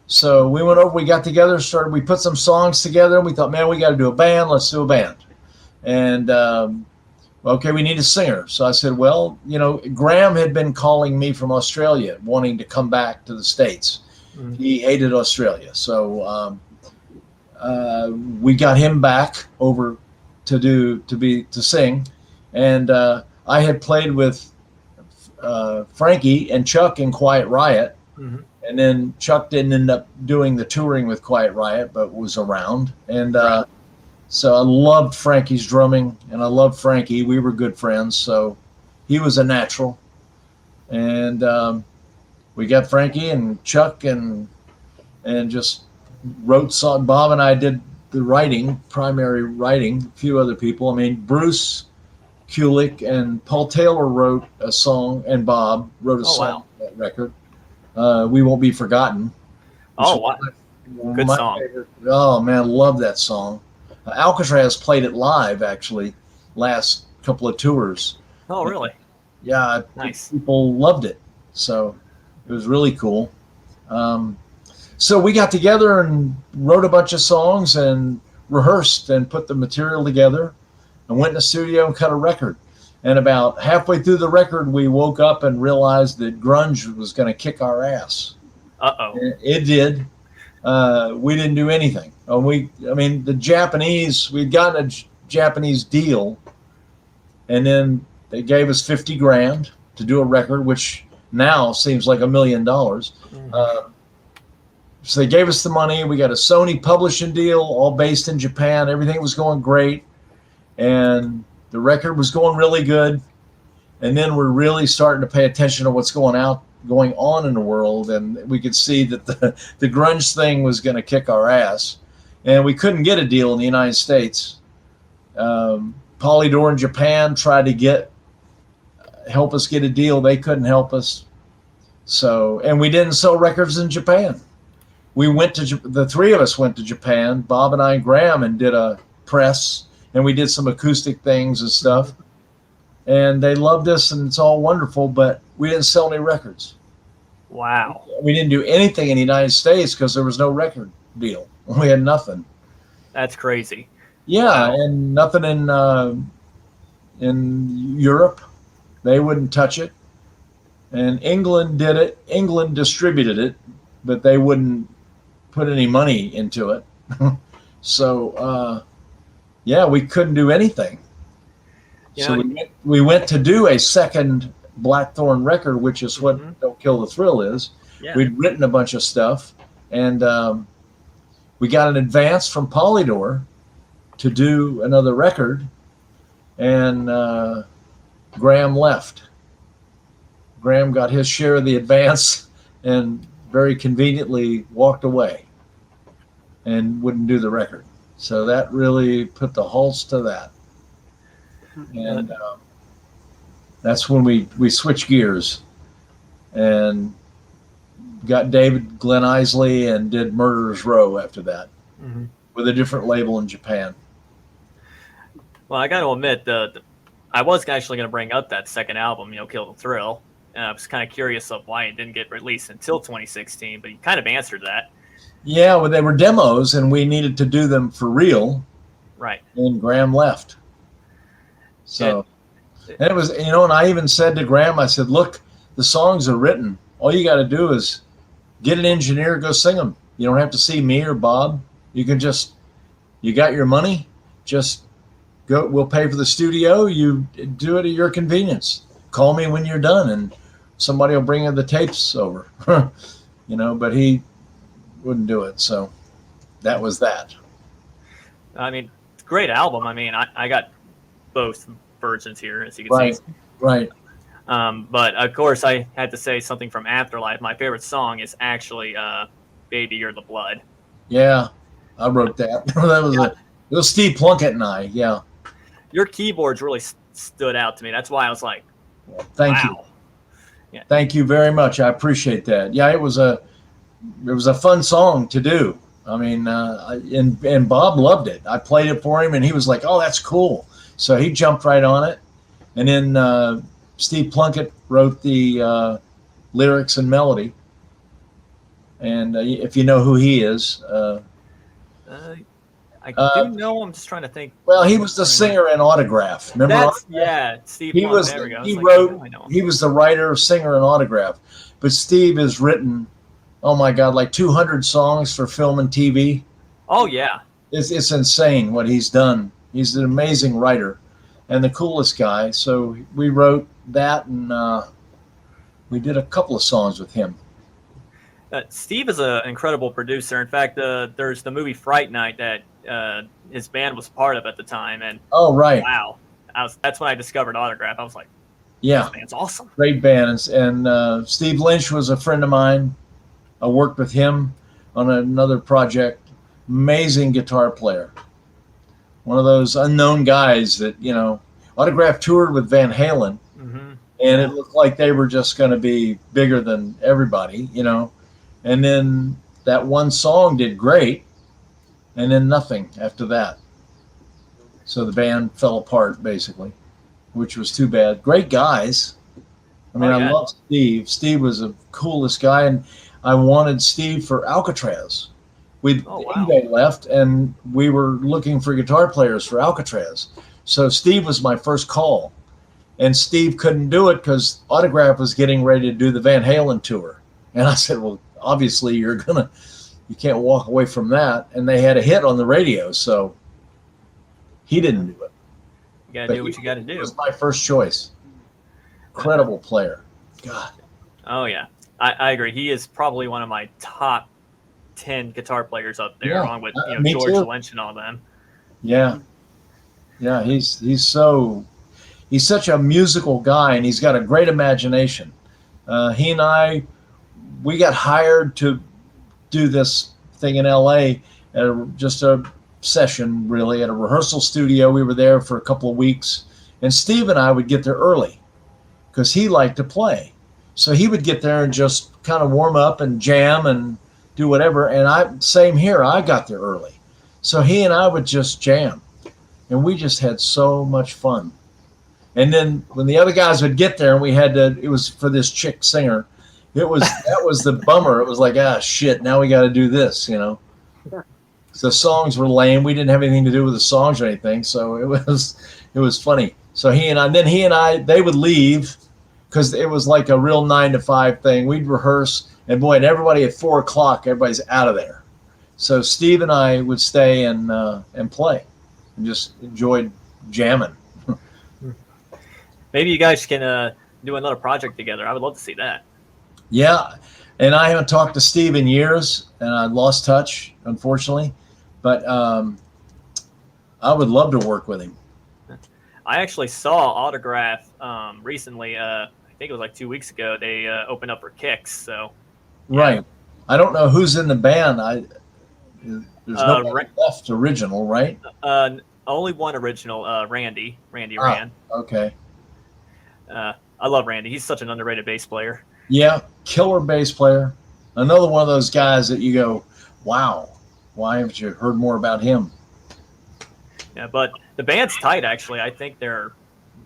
So we went over, we got together, we put some songs together, and we thought, man, we got to do a band. Let's do a band. And, okay, we need a singer. So I said, well, Graham had been calling me from Australia, wanting to come back to the States. Mm-hmm. He hated Australia. So we got him back over to sing. And I had played with Frankie and Chuck in Quiet Riot. Mm-hmm. And then Chuck didn't end up doing the touring with Quiet Riot, but was around. And so I loved Frankie's drumming, and I loved Frankie. We were good friends, so he was a natural. And we got Frankie and Chuck and just wrote song. Bob and I did the primary writing, a few other people. I mean, Bruce Kulick and Paul Taylor wrote a song, and Bob wrote a song on that record. We Won't Be Forgotten. Oh, wow. Good song. Favorite. Oh, man, love that song. Alcatrazz played it live, actually, last couple of tours. Oh, really? Yeah, nice. People loved it. So it was really cool. So we got together and wrote a bunch of songs and rehearsed and put the material together and went in the studio and cut a record. And about halfway through the record, we woke up and realized that grunge was going to kick our ass. Uh-oh. It did. We didn't do anything. The Japanese, we'd gotten a Japanese deal, and then they gave us $50,000 to do a record, which now seems like $1 million. Mm-hmm. So they gave us the money. We got a Sony publishing deal, all based in Japan. Everything was going great, and the record was going really good. And then we're really starting to pay attention to what's going on in the world, and we could see that the grunge thing was going to kick our ass, and we couldn't get a deal in the United States. Polydor in Japan tried to help us get a deal. They couldn't help us. So, and we didn't sell records in Japan. The three of us went to Japan, Bob and I and Graham, and did a press, and we did some acoustic things and stuff. And they loved us, and it's all wonderful, but we didn't sell any records. Wow. We didn't do anything in the United States because there was no record deal. We had nothing. That's crazy. Yeah, wow. And nothing in Europe. They wouldn't touch it. and England did it. England distributed it, but they wouldn't put any money into it. So, yeah, we couldn't do anything. So we went to do a second Blackthorn record, which is what Don't Kill the Thrill is. Yeah. We'd written a bunch of stuff, and we got an advance from Polydor to do another record, and Graham left. Graham got his share of the advance and very conveniently walked away and wouldn't do the record. So that really put the halts to that. And that's when we switched gears and got David Glenn Isley and did Murderer's Row after that with a different label in Japan. Well, I got to admit, I was actually going to bring up that second album, Kill the Thrill. And I was kind of curious of why it didn't get released until 2016, but you kind of answered that. Yeah, well, they were demos, and we needed to do them for real. Right. And Graham left. So, and it was, and I even said to Graham, I said, look, the songs are written. All you got to do is get an engineer, go sing them. You don't have to see me or Bob. You can you got your money, just go. We'll pay for the studio. You do it at your convenience. Call me when you're done, and somebody will bring in the tapes over. But he wouldn't do it. So that was that. I mean, great album. I mean, I got both versions here, as you can see. Right. But of course, I had to say something from Afterlife. My favorite song is actually "Baby, You're the Blood." Yeah, I wrote that. It was Steve Plunkett and I. Yeah. Your keyboards really stood out to me. That's why I was like, Thank you. Yeah. Thank you very much. I appreciate that. Yeah, it was a fun song to do. I mean, and Bob loved it. I played it for him, and he was like, "Oh, that's cool." So he jumped right on it. And then Steve Plunkett wrote the lyrics and melody. And if you know who he is, I do know. I'm just trying to think. Well, he was the singer in Autograph. Remember? Yeah, Steve. He was. There we go. He wrote. He was the writer, singer in Autograph. But Steve has written, oh my God, like 200 songs for film and TV. Oh yeah. It's insane what he's done. He's an amazing writer, and the coolest guy. So we wrote that, and we did a couple of songs with him. Steve is an incredible producer. In fact, there's the movie Fright Night that his band was part of at the time, and wow, that's when I discovered Autograph. I was like, yeah, this band's awesome. Great band. And Steve Lynch was a friend of mine. I worked with him on another project. Amazing guitar player. One of those unknown guys that, Autograph toured with Van Halen, and it looked like they were just going to be bigger than everybody, And then that one song did great, and then nothing after that. So the band fell apart, basically, which was too bad. Great guys. I mean, I love Steve. Steve was the coolest guy, and I wanted Steve for Alcatrazz. They left, and we were looking for guitar players for Alcatrazz. So Steve was my first call, and Steve couldn't do it because Autograph was getting ready to do the Van Halen tour. And I said, well, obviously you can't walk away from that. And they had a hit on the radio, so he didn't do it. You got to do what you got to do. He was my first choice. Incredible player. God. Oh, yeah. I agree. He is probably one of my top 10 guitar players up there, along with George Lynch and all them. Yeah. Yeah, he's such a musical guy, and he's got a great imagination. He and I, we got hired to do this thing in LA at just a session, really, at a rehearsal studio. We were there for a couple of weeks, and Steve and I would get there early because he liked to play. So he would get there and just kind of warm up and jam and do whatever. And same here, I got there early. So he and I would just jam, and we just had so much fun. And then when the other guys would get there, and it was for this chick singer, that was the bummer. It was like, shit, now we got to do this, The songs were lame. We didn't have anything to do with the songs or anything, so it was funny. So he and I, they would leave because it was like a real 9 to 5 thing. We'd rehearse, and boy, and everybody at 4 o'clock, everybody's out of there. So Steve and I would stay and play, and just enjoyed jamming. Maybe you guys can do another project together. I would love to see that. Yeah, and I haven't talked to Steve in years, and I lost touch, unfortunately. But I would love to work with him. I actually saw Autograph recently. I think it was like 2 weeks ago. They opened up for Kicks. So yeah. Right. I don't know who's in the band. There's nobody left original, right? Only one original, Randy Rand. Okay. I love Randy. He's such an underrated bass player. Yeah, killer bass player. Another one of those guys that you go, wow, why haven't you heard more about him? Yeah, but the band's tight, actually. I think they're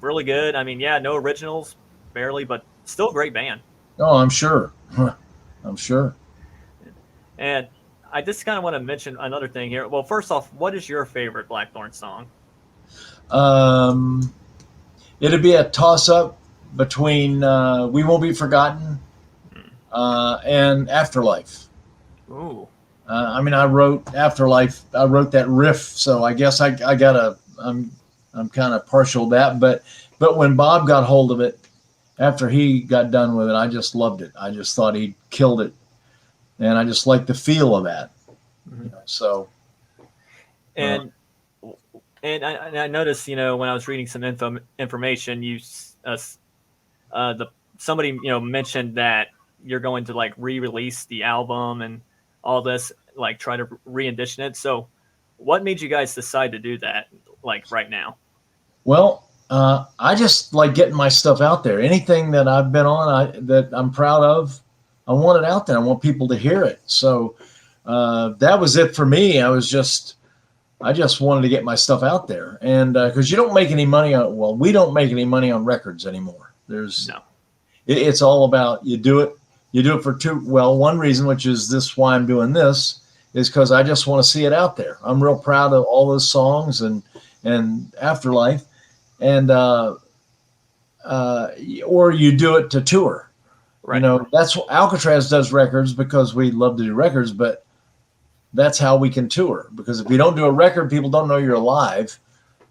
really good. I mean, yeah, no originals, barely, but still a great band. Oh, I'm sure. I'm sure. And I just kind of want to mention another thing here. Well, first off, what is your favorite Blackthorn song? It'd be a toss-up between We Won't Be Forgotten and Afterlife. Ooh. I mean, I wrote Afterlife. I wrote that riff, so I guess I'm kind of partial to that. But when Bob got hold of it, after he got done with it, I just loved it. I just thought he killed it, and I just liked the feel of that. Mm-hmm. You know, so. And I noticed, when I was reading some information, somebody mentioned that you're going to like re-release the album and all this, like try to re-edition it. So what made you guys decide to do that, like right now? Well, I just like getting my stuff out there. Anything that I've been on that I'm proud of, I want it out there. I want people to hear it. So that was it for me. I just wanted to get my stuff out there. And because you don't make any money we don't make any money on records anymore. It's all about you do it for one reason, which is why I'm doing this, is because I just want to see it out there. I'm real proud of all those songs and Afterlife, and or you do it to tour. Right. That's what Alcatrazz does records, because we love to do records, but that's how we can tour, because if you don't do a record, people don't know you're alive,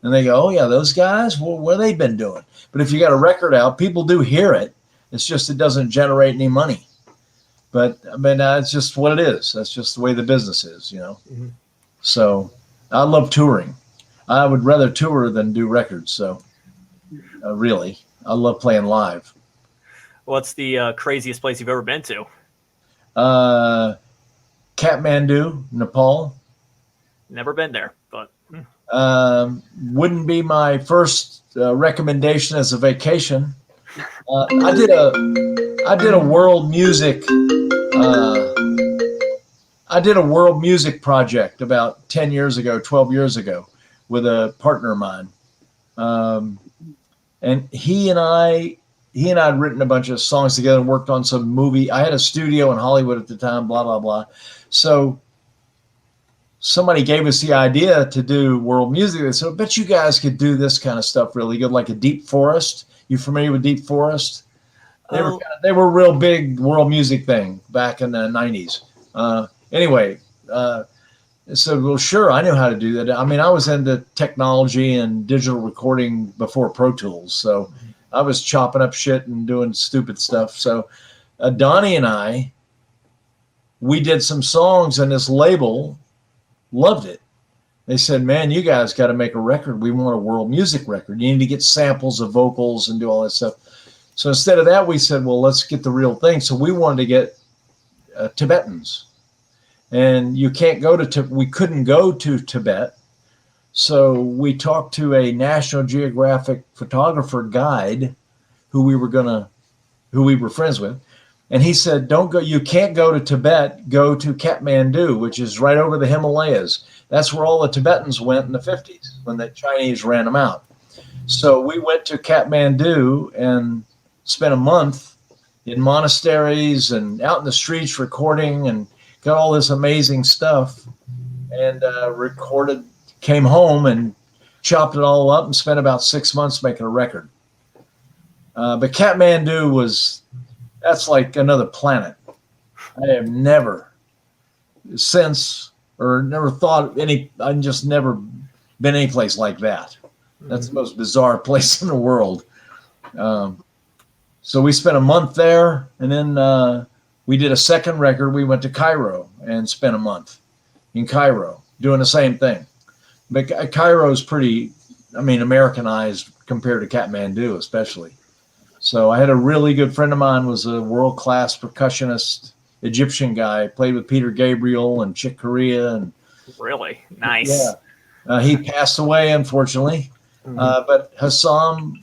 and they go, oh yeah, those guys, well, what have they been doing? But if you got a record out, people do hear it. It's just it doesn't generate any money. But I mean, it's just what it is. That's just the way the business is, Mm-hmm. So I love touring. I would rather tour than do records. So really, I love playing live. What's the craziest place you've ever been to? Kathmandu, Nepal. Never been there, but wouldn't be my first recommendation as a vacation. I did a world music. I did a world music project about 10 years ago, 12 years ago, with a partner of mine, and he and I had written a bunch of songs together and worked on some movie. I had a studio in Hollywood at the time, blah blah blah. So somebody gave us the idea to do world music. They said, I bet you guys could do this kind of stuff really good, like a Deep Forest. You familiar with Deep Forest? They were a real big world music thing back in the 90s. Anyway, so, well, sure, I knew how to do that. I mean, I was into technology and digital recording before Pro Tools, so I was chopping up shit and doing stupid stuff. So Donnie and we did some songs, and this label loved it. They said, man, you guys got to make a record. We want a world music record. You need to get samples of vocals and do all that stuff. So instead of that, we said, well, let's get the real thing. So we wanted to get Tibetans. And you can't go to we couldn't go to Tibet. So we talked to a National Geographic photographer guide who we were friends with. And he said, don't go, you can't go to Tibet, go to Kathmandu, which is right over the Himalayas. That's where all the Tibetans went in the 50s when the Chinese ran them out. So we went to Kathmandu and spent a month in monasteries and out in the streets recording, and got all this amazing stuff, and recorded, came home and chopped it all up and spent about 6 months making a record. But Kathmandu that's like another planet. I have never thought I've just never been any place like that. That's the most bizarre place in the world. So we spent a month there, and then we did a second record. We went to Cairo and spent a month in Cairo doing the same thing. But Cairo's pretty, Americanized compared to Kathmandu, especially. So I had a really good friend of mine, was a world-class percussionist, Egyptian guy, played with Peter Gabriel and Chick Corea. And really nice. Yeah. He passed away, unfortunately. But Hassam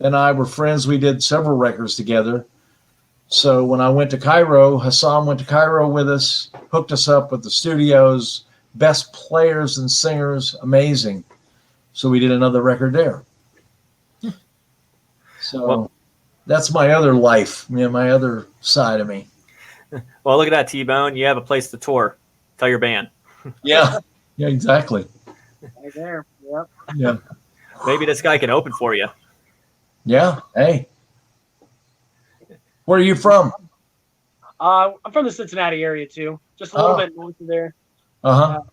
and I were friends. We did several records together. So when I went to Cairo, Hassam went to Cairo with us, hooked us up with the studios, best players and singers, amazing. So we did another record there. So that's my other life, my other side of me. Well, look at that, T-Bone. You have a place to tour. Tell your band. Yeah, exactly. Right there. Yep. Yeah. Maybe this guy can open for you. Yeah. Hey. Where are you from? I'm from the Cincinnati area too, just a little bit north of there. Up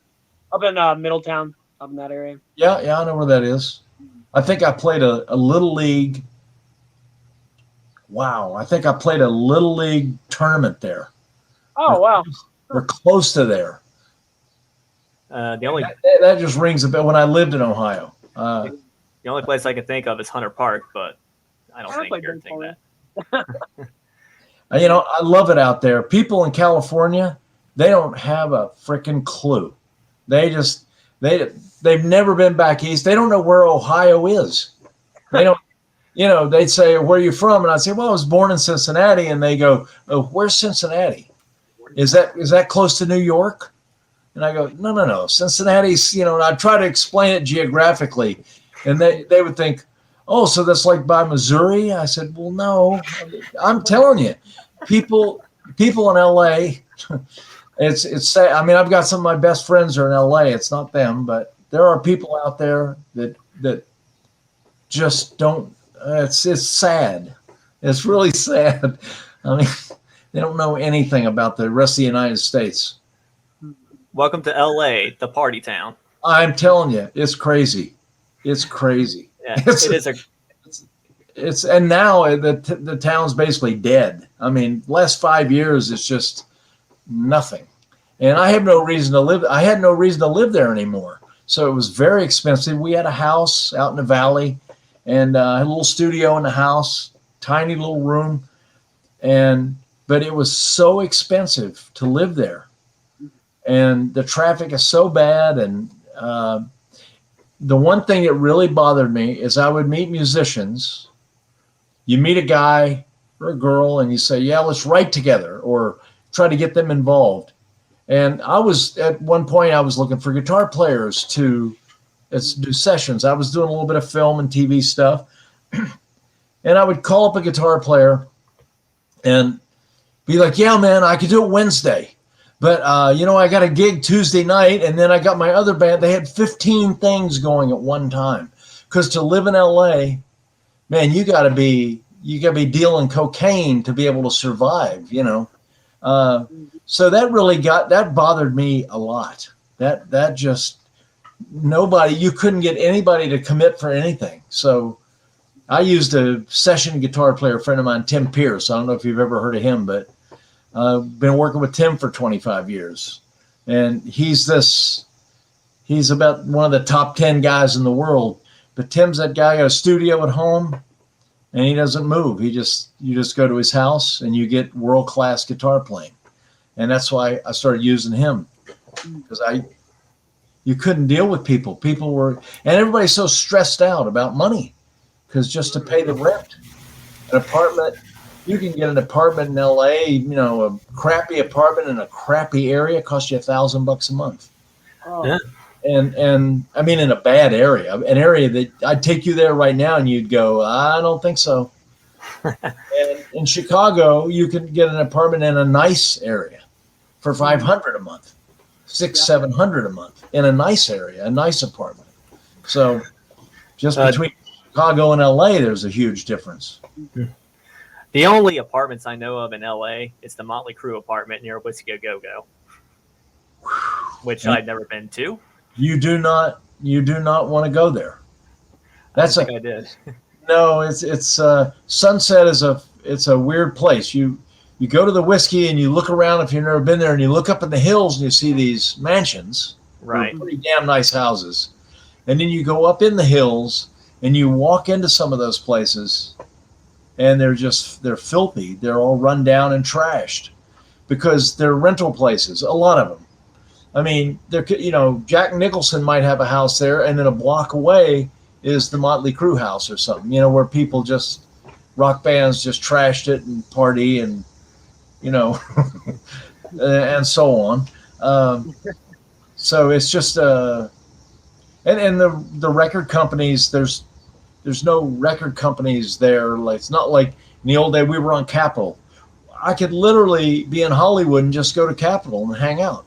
in Middletown, up in that area. Yeah, I know where that is. I think I played a little league. Wow, I think I played a little league tournament there. Oh wow, we're close to there. That just rings a bell. When I lived in Ohio, the only place I can think of is Hunter Park, but I don't think you're thinking that. I love it out there. People in California, they don't have a freaking clue. They've never been back east. They don't know where Ohio is. They don't, they'd say, where are you from? And I'd say, well, I was born in Cincinnati. And they go, oh, where's Cincinnati? Is that close to New York? And I go, no. Cincinnati's, and I try to explain it geographically. And they would think, oh, so that's like by Missouri? I said, well, no. I'm telling you, people in LA, it's sad. I've got some of my best friends are in LA. It's not them, but there are people out there that just don't. It's sad. It's really sad. They don't know anything about the rest of the United States. Welcome to LA, the party town. I'm telling you, it's crazy. It's crazy. Yeah, it is. And now the town's basically dead. Last 5 years, it's just nothing. And I have no reason to live. I had no reason to live there anymore. So it was very expensive. We had a house out in the valley, and a little studio in the house, tiny little room, but it was so expensive to live there, and the traffic is so bad. And the one thing that really bothered me is I would meet musicians. You meet a guy or a girl, and you say, "Yeah, let's write together," or try to get them involved. And at one point, I was looking for guitar players to do sessions. I was doing a little bit of film and TV stuff. And I would call up a guitar player and be like, yeah, man, I could do it Wednesday. But, I got a gig Tuesday night, and then I got my other band. They had 15 things going at one time. Because to live in LA, man, you got to be dealing cocaine to be able to survive, So that bothered me a lot. That just you couldn't get anybody to commit for anything. So I used a session guitar player friend of mine, Tim Pierce. I don't know if you've ever heard of him, but I've been working with Tim for 25 years. And he's about one of the top 10 guys in the world. But Tim's that guy, got a studio at home, and he doesn't move. You just go to his house and you get world-class guitar playing. And that's why I started using him, because you couldn't deal with people. And everybody's so stressed out about money, because just to pay the rent, an apartment, you can get an apartment in LA, a crappy apartment in a crappy area costs you $1,000 a month. Oh. Yeah. And in a bad area, an area that I'd take you there right now and you'd go, I don't think so. And in Chicago, you can get an apartment in a nice area for $500 a month, $700 a month in a nice area, a nice apartment. So just between Chicago and LA, there's a huge difference. The only apartments I know of in LA is the Motley Crue apartment near Whiskey A Go Go, which I've never been to. You do not want to go there. I did. No, it's Sunset is a weird place. You go to the Whiskey and you look around if you've never been there, and you look up in the hills and you see these mansions, right? Pretty damn nice houses, and then you go up in the hills and you walk into some of those places, and they're filthy. They're all run down and trashed because they're rental places. A lot of them. I mean, Jack Nicholson might have a house there, and then a block away is the Motley Crue house or something, where people rock bands just trashed it and party and, and so on. So it's just, and the record companies, there's no record companies there. Like, it's not like in the old day we were on Capitol. I could literally be in Hollywood and just go to Capitol and hang out.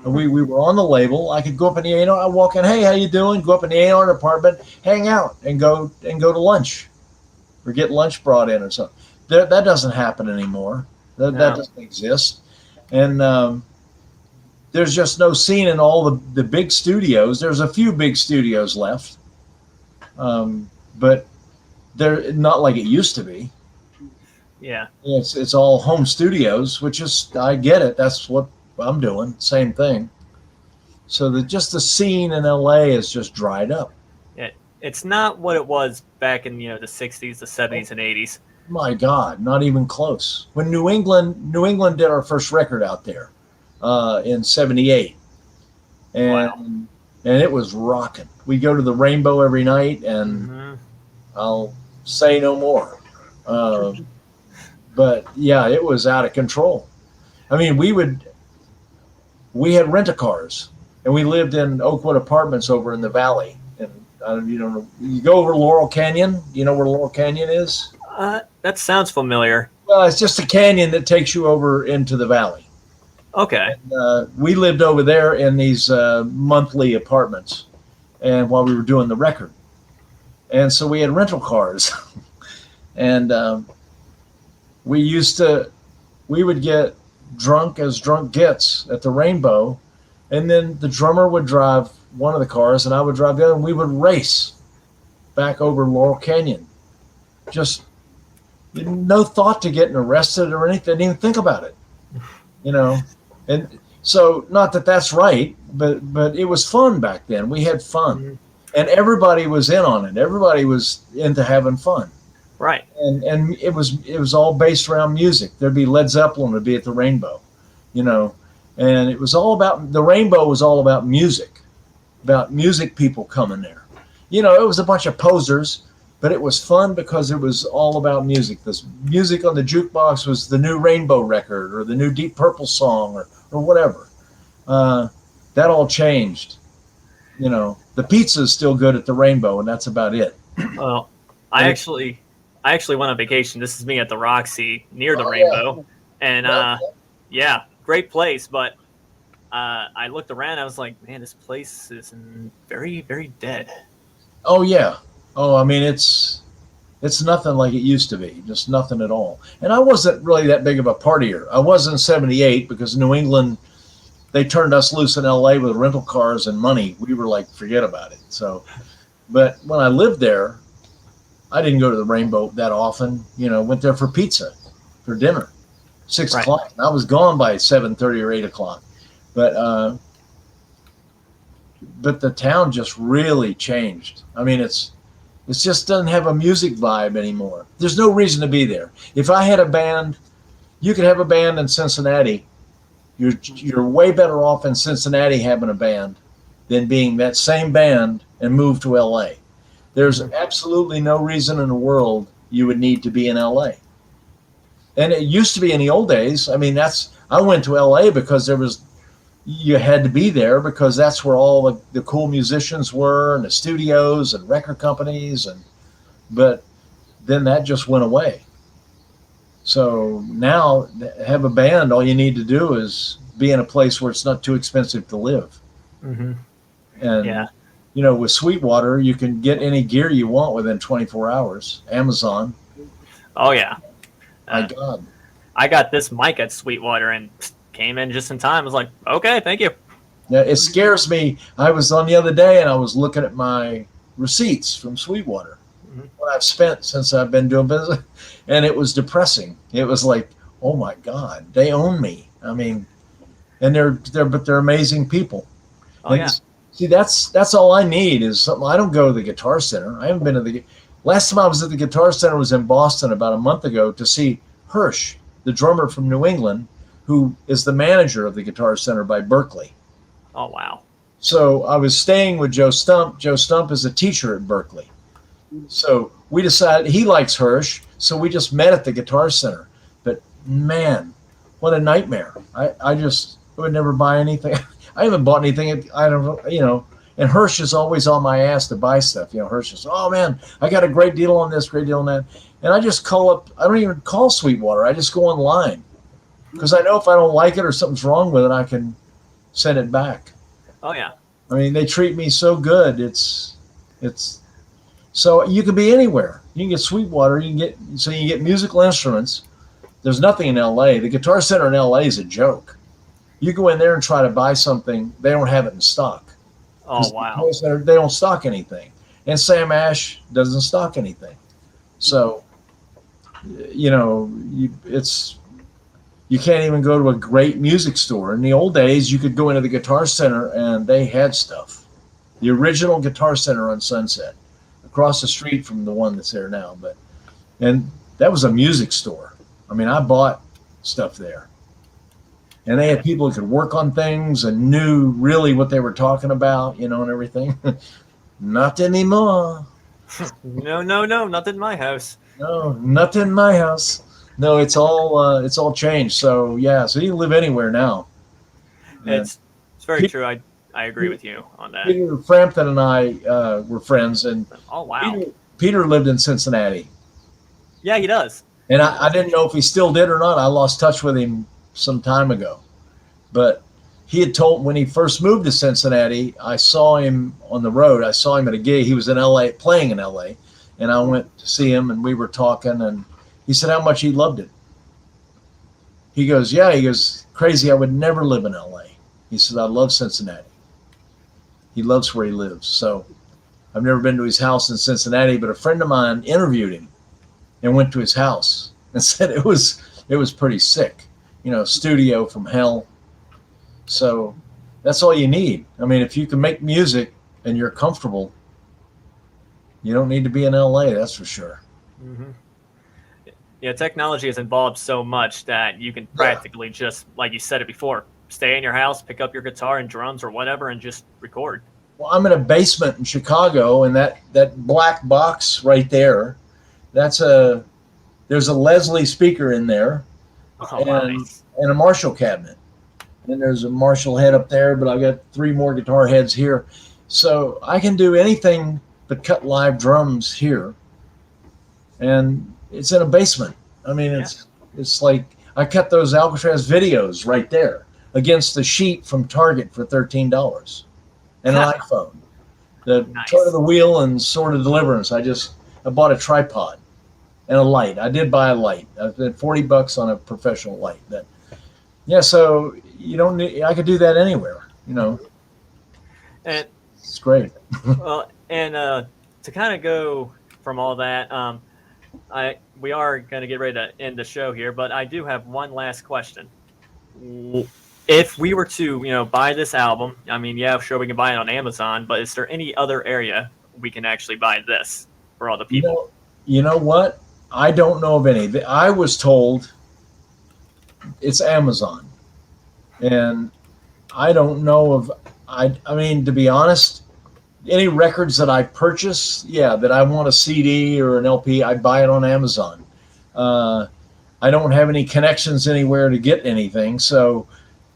And we were on the label. I could go up in the A&R. I walk in, hey, how you doing? Go up in the A&R department, hang out, and go to lunch, or get lunch brought in or something. That doesn't happen anymore. That doesn't exist. And there's just no scene in all the big studios. There's a few big studios left, but they're not like it used to be. Yeah, it's all home studios, which is, I get it. That's what I'm doing, same thing. So the scene in LA is just dried up. Yeah, it's not what it was back in the 60s, the 70s, and 80s. My God, not even close. When New England did our first record out there in '78, and wow. and it was rocking. We go to the Rainbow every night, and I'll say no more. But yeah, it was out of control. I mean, we had rent-a-cars, and we lived in Oakwood Apartments over in the valley. And you go over Laurel Canyon. You know where Laurel Canyon is? That sounds familiar. Well, it's just a canyon that takes you over into the valley. Okay. And, we lived over there in these monthly apartments, and while we were doing the record, and so we had rental cars, and we would get drunk as drunk gets at the Rainbow, and then the drummer would drive one of the cars and I would drive the other, and we would race back over Laurel Canyon. Just no thought to getting arrested or anything. Didn't even think about it, and so not that that's right, but it was fun back then. We had fun, and everybody was in on it. Everybody was into having fun. Right. And it was all based around music. There'd be Led Zeppelin would be at the Rainbow, and it was all about, the Rainbow was all about music people coming there. It was a bunch of posers, but it was fun because it was all about music. This music on the jukebox was the new Rainbow record or the new Deep Purple song or whatever. That all changed. The pizza is still good at the Rainbow, and that's about it. Well, I actually went on vacation. This is me at the Roxy near the Rainbow. Yeah. And yeah, great place. But I looked around. I was like, man, this place is very, very dead. Oh, yeah. Oh, I mean, it's nothing like it used to be. Just nothing at all. And I wasn't really that big of a partier. I was in '78 because New England, they turned us loose in LA with rental cars and money. We were like, forget about it. So, but when I lived there, I didn't go to the Rainbow that often. Went there for pizza, for dinner, 6 o'clock. I was gone by 7:30 or 8 o'clock. But the town just really changed. I mean, it just doesn't have a music vibe anymore. There's no reason to be there. If I had a band, you could have a band in Cincinnati. You're way better off in Cincinnati having a band than being that same band and move to LA. There's absolutely no reason in the world you would need to be in LA. And it used to be in the old days. I mean, I went to LA because you had to be there because that's where all the cool musicians were, and the studios and record companies, but then that just went away. So now have a band, all you need to do is be in a place where it's not too expensive to live. Mm-hmm. And with Sweetwater, you can get any gear you want within 24 hours. Amazon, Oh yeah. My God. I got this mic at Sweetwater and came in just in time. I was like, okay, thank you. Yeah, it scares me. I was on the other day and I was looking at my receipts from Sweetwater, what I've spent since I've been doing business, and it was depressing. It was like, oh my God, they own me. I mean, and they're amazing people. Oh yeah. See, that's all I need is something. I don't go to the Guitar Center. I haven't been to the last time I was at the Guitar Center was in Boston about a month ago to see Hirsch, the drummer from New England, who is the manager of the Guitar Center by Berkeley. Oh wow. So I was staying with Joe Stump. Joe Stump is a teacher at Berkeley. So we decided he likes Hirsch, so we just met at the Guitar Center. But man, what a nightmare. I would never buy anything. I haven't bought anything. I don't, and Hirsch is always on my ass to buy stuff. Hirsch is, oh man, I got a great deal on this, great deal on that. And I just call up, I don't even call Sweetwater. I just go online because I know if I don't like it or something's wrong with it, I can send it back. Oh yeah. I mean, they treat me so good. It's so you can be anywhere. You can get Sweetwater. You can get musical instruments. There's nothing in LA. The Guitar Center in LA is a joke. You go in there and try to buy something, they don't have it in stock. Oh wow. They don't stock anything, and Sam Ash doesn't stock anything. So, you can't even go to a great music store. In the old days, you could go into the Guitar Center and they had stuff. The original Guitar Center on Sunset, across the street from the one that's there now. And that was a music store. I mean, I bought stuff there. And they had people who could work on things and knew really what they were talking about, and everything. Not anymore. No, not in my house. No, not in my house. No, it's all changed. So yeah, so you can live anywhere now. It's very true. I agree with you on that. Peter Frampton and I were friends, and oh wow, Peter lived in Cincinnati. Yeah, he does. And I didn't know if he still did or not. I lost touch with him some time ago, but he had told when he first moved to Cincinnati, I saw him on the road. I saw him at a gig. He was in LA, playing in LA, and I went to see him, and we were talking, and he said how much he loved it. He goes, yeah, crazy, I would never live in LA. He said, I love Cincinnati. He loves where he lives. So I've never been to his house in Cincinnati, but a friend of mine interviewed him and went to his house and said it was pretty sick. Studio from hell. So that's all you need. I mean, if you can make music and you're comfortable, you don't need to be in LA, that's for sure. Mm-hmm. Yeah, technology has evolved so much that you can practically just, like you said it before, stay in your house, pick up your guitar and drums or whatever, and just record. Well, I'm in a basement in Chicago, and that black box right there, there's a Leslie speaker in there, nice. And a Marshall cabinet. And there's a Marshall head up there, but I've got 3 more guitar heads here. So I can do anything but cut live drums here. And it's in a basement. I mean, it's like I cut those Alcatrazz videos right there against the sheet from Target for $13 and an iPhone. The Turn of the Wheel and Sword of Deliverance. I bought a tripod and a light. I did buy a light. I spent $40 on a professional light. So you don't need. I could do that anywhere. And it's great. Well, and to kind of go from all that, we are going to get ready to end the show here, but I do have one last question. If we were to, buy this album, I mean, yeah, sure, we can buy it on Amazon, but is there any other area we can actually buy this for all the people? You know what? I don't know of any. I was told it's Amazon, and I don't know of. I mean, to be honest, any records that I purchase, that I want a CD or an LP, I buy it on Amazon. I don't have any connections anywhere to get anything, so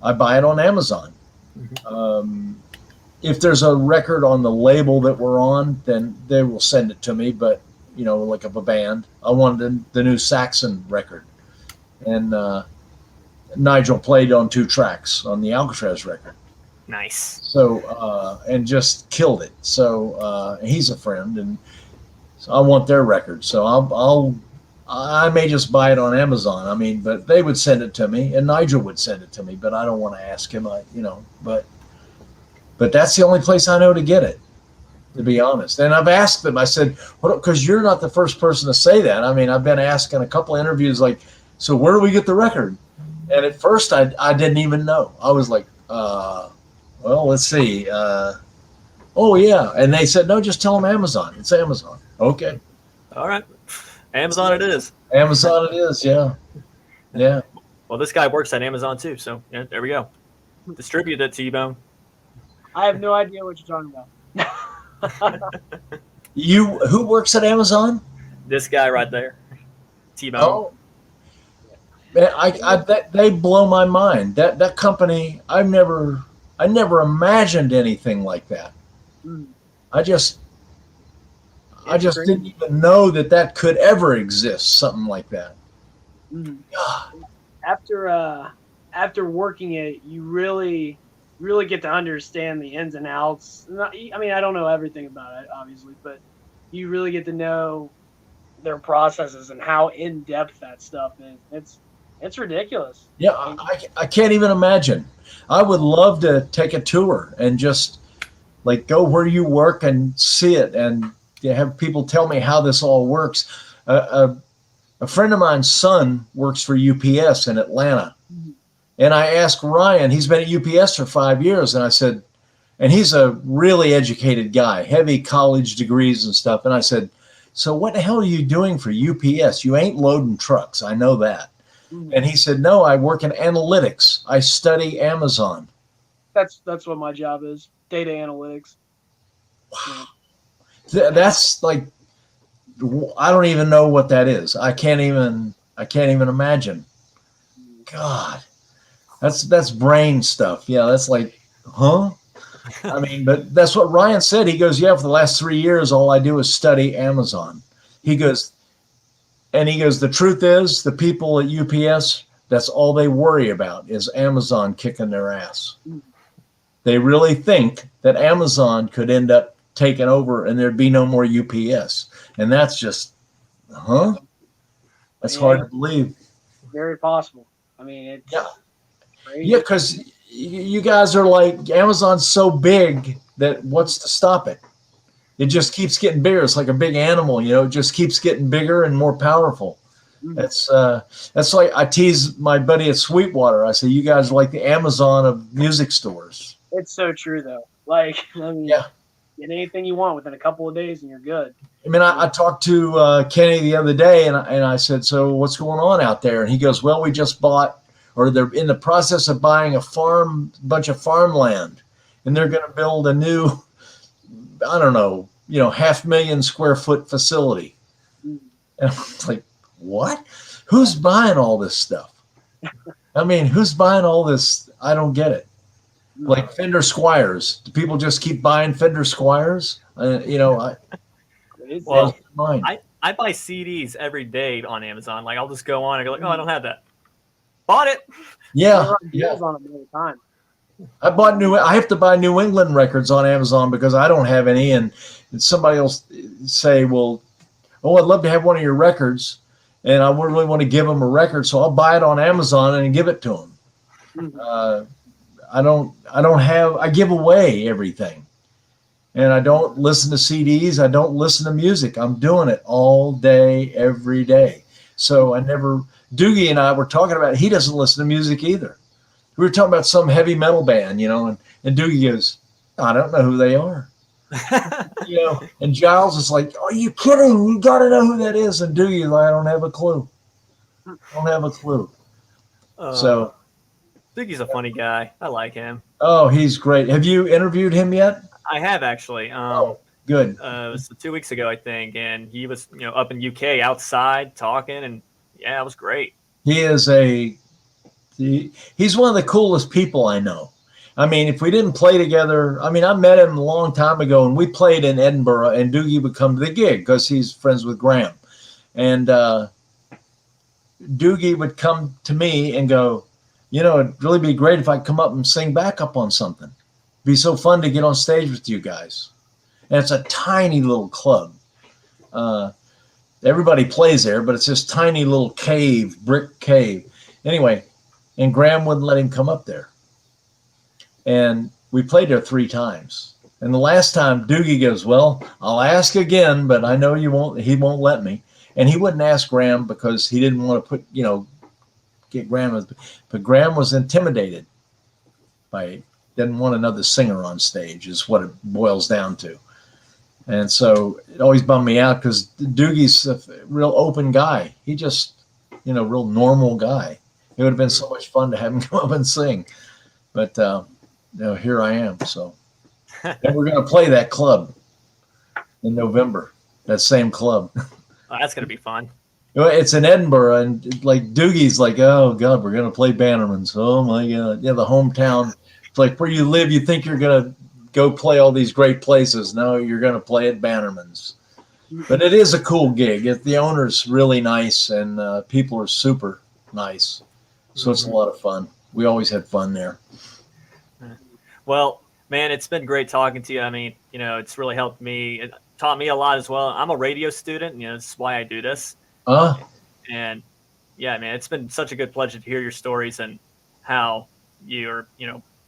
I buy it on Amazon. Mm-hmm. If there's a record on the label that we're on, then they will send it to me, but, like of a band. I wanted the new Saxon record. And Nigel played on 2 tracks on the Alcatrazz record. Nice. So, and just killed it. So he's a friend, and so I want their record. So I may just buy it on Amazon. I mean, but they would send it to me, and Nigel would send it to me. But I don't want to ask him. But that's the only place I know to get it, to be honest. And I've asked them. I said, "What?" Because you're not the first person to say that. I mean, I've been asking a couple of interviews, like, "So where do we get the record?" And at first, I didn't even know. I was like, "Well, let's see." Oh yeah, and they said, "No, just tell them Amazon. It's Amazon." Okay. All right. Amazon it is. Amazon it is, yeah. Yeah. Well, this guy works at Amazon too, so yeah, there we go. Distribute it, T-Bone. I have no idea what you're talking about. Who works at Amazon? This guy right there, T-Bone. Oh. Man, they blow my mind. That company, I never imagined anything like that. Mm. I just didn't even know that could ever exist, something like that. Mm. After working it, you really get to understand the ins and outs. I mean, I don't know everything about it, obviously, but you really get to know their processes and how in depth that stuff is. It's ridiculous. Yeah, I can't even imagine. I would love to take a tour and just like go where you work and see it and have people tell me how this all works. A friend of mine's son works for UPS in Atlanta. Mm-hmm. And I asked Ryan, he's been at UPS for 5 years. And I said, and he's a really educated guy, heavy college degrees and stuff. And I said, so what the hell are you doing for UPS? You ain't loading trucks. I know that. Mm-hmm. And he said, no, I work in analytics. I study Amazon. That's what my job is, data analytics. Wow. Yeah. That's like, I don't even know what that is. I can't even imagine. God, that's brain stuff. Yeah, that's like, huh? I mean, but that's what Ryan said. He goes, yeah, for the last 3 years, all I do is study Amazon. He goes, the truth is, the people at UPS, that's all they worry about is Amazon kicking their ass. They really think that Amazon could end up taking over and there'd be no more UPS. And that's just, huh? That's hard to believe. Very possible. I mean, it's crazy. Yeah, because you guys are like, Amazon's so big that what's to stop it? It just keeps getting bigger. It's like a big animal, it just keeps getting bigger and more powerful. Mm-hmm. That's like I tease my buddy at Sweetwater. I say, you guys are like the Amazon of music stores. It's so true, though. Like, I mean, get anything you want within a couple of days and you're good. I mean, I talked to Kenny the other day and I said, so what's going on out there? And he goes, well, we just bought, or they're in the process of buying a bunch of farmland, and they're going to build a new, I don't know, 500,000 square foot facility. And I was like, what? Who's buying all this stuff? I mean, who's buying all this? I don't get it. Like Fender Squires. Do people just keep buying Fender Squires? I buy CDs every day on Amazon. Like I'll just go on and go like, oh, I don't have that. Bought it. Yeah. On them all the time. I have to buy New England records on Amazon because I don't have any, and somebody else say, well, oh, I'd love to have one of your records, and I really want to give them a record, so I'll buy it on Amazon and give it to them. Mm-hmm. I give away everything, and I don't listen to CDs. I don't listen to music. I'm doing it all day, every day. So Doogie and I were talking about, he doesn't listen to music either. We were talking about some heavy metal band, and Doogie goes, I don't know who they are. And Giles is like, are you kidding? You got to know who that is. And Doogie's like, I don't have a clue. So Doogie's a funny guy. I like him. Oh, he's great. Have you interviewed him yet? I have actually. Good. It was 2 weeks ago, I think, and he was, up in UK outside talking, and yeah, it was great. He's one of the coolest people I know. I mean, if we didn't play together, I met him a long time ago, and we played in Edinburgh, and Doogie would come to the gig because he's friends with Graham. And Doogie would come to me and go, it'd really be great if I could come up and sing backup on something. It'd be so fun to get on stage with you guys. And it's a tiny little club. everybody plays there, but it's this tiny little cave, brick cave. Anyway, and Graham wouldn't let him come up there. And we played there 3 times. And the last time Doogie goes, well, I'll ask again, but I know he won't let me. And he wouldn't ask Graham because he didn't want to get Graham. But Graham was intimidated didn't want another singer on stage is what it boils down to. And so it always bummed me out because Doogie's a real open guy. He just, real normal guy. It would have been so much fun to have him come up and sing. But, here I am. So and we're going to play that club in November, that same club. Oh, that's going to be fun. It's in Edinburgh, and like Doogie's like, oh, God, we're going to play Bannerman's. Oh, my God. Yeah, the hometown. It's like where you live, you think you're going to go play all these great places. No, you're going to play at Bannerman's. But it is a cool gig. The owner's really nice, and people are super nice. So it's a lot of fun. We always had fun there. Well, man, it's been great talking to you. I mean, it's really helped me. It taught me a lot as well. I'm a radio student. This is why I do this. And yeah, man, it's been such a good pleasure to hear your stories and how you're,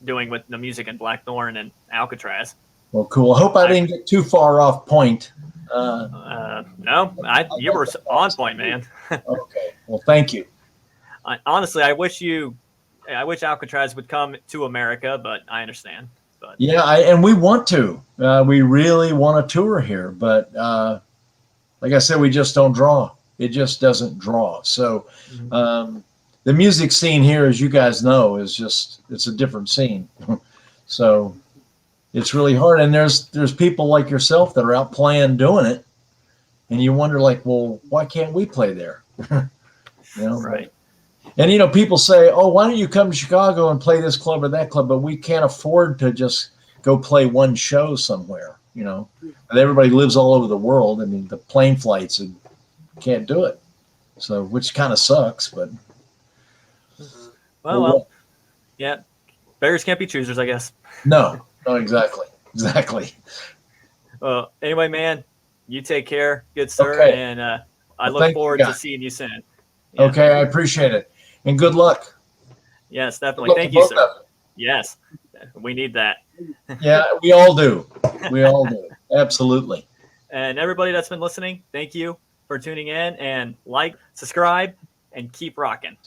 doing with the music in Blackthorn and Alcatrazz. Well, cool. I hope I didn't get too far off point. No, you were on point, man. Okay. Well, thank you. Honestly, I wish Alcatrazz would come to America, but I understand. But yeah, and we want to. We really want to tour here, but like I said, we just don't draw. It just doesn't draw. So the music scene here, as you guys know, it's a different scene. So it's really hard. And there's people like yourself that are out playing, doing it, and you wonder, like, well, why can't we play there? Right. And people say, oh, why don't you come to Chicago and play this club or that club? But we can't afford to just go play one show somewhere. And everybody lives all over the world. I mean, the plane flights and can't do it. So, which kind of sucks, but. Well, yeah. Beggars can't be choosers, I guess. No, exactly. Well, anyway, man, you take care, good sir, okay. And I look forward to seeing you soon. Yeah. Okay, I appreciate it, and good luck. Yes, definitely. Thank you, sir. Yes, we need that. Yeah, we all do. Absolutely. And everybody that's been listening, thank you for tuning in, and subscribe, and keep rocking.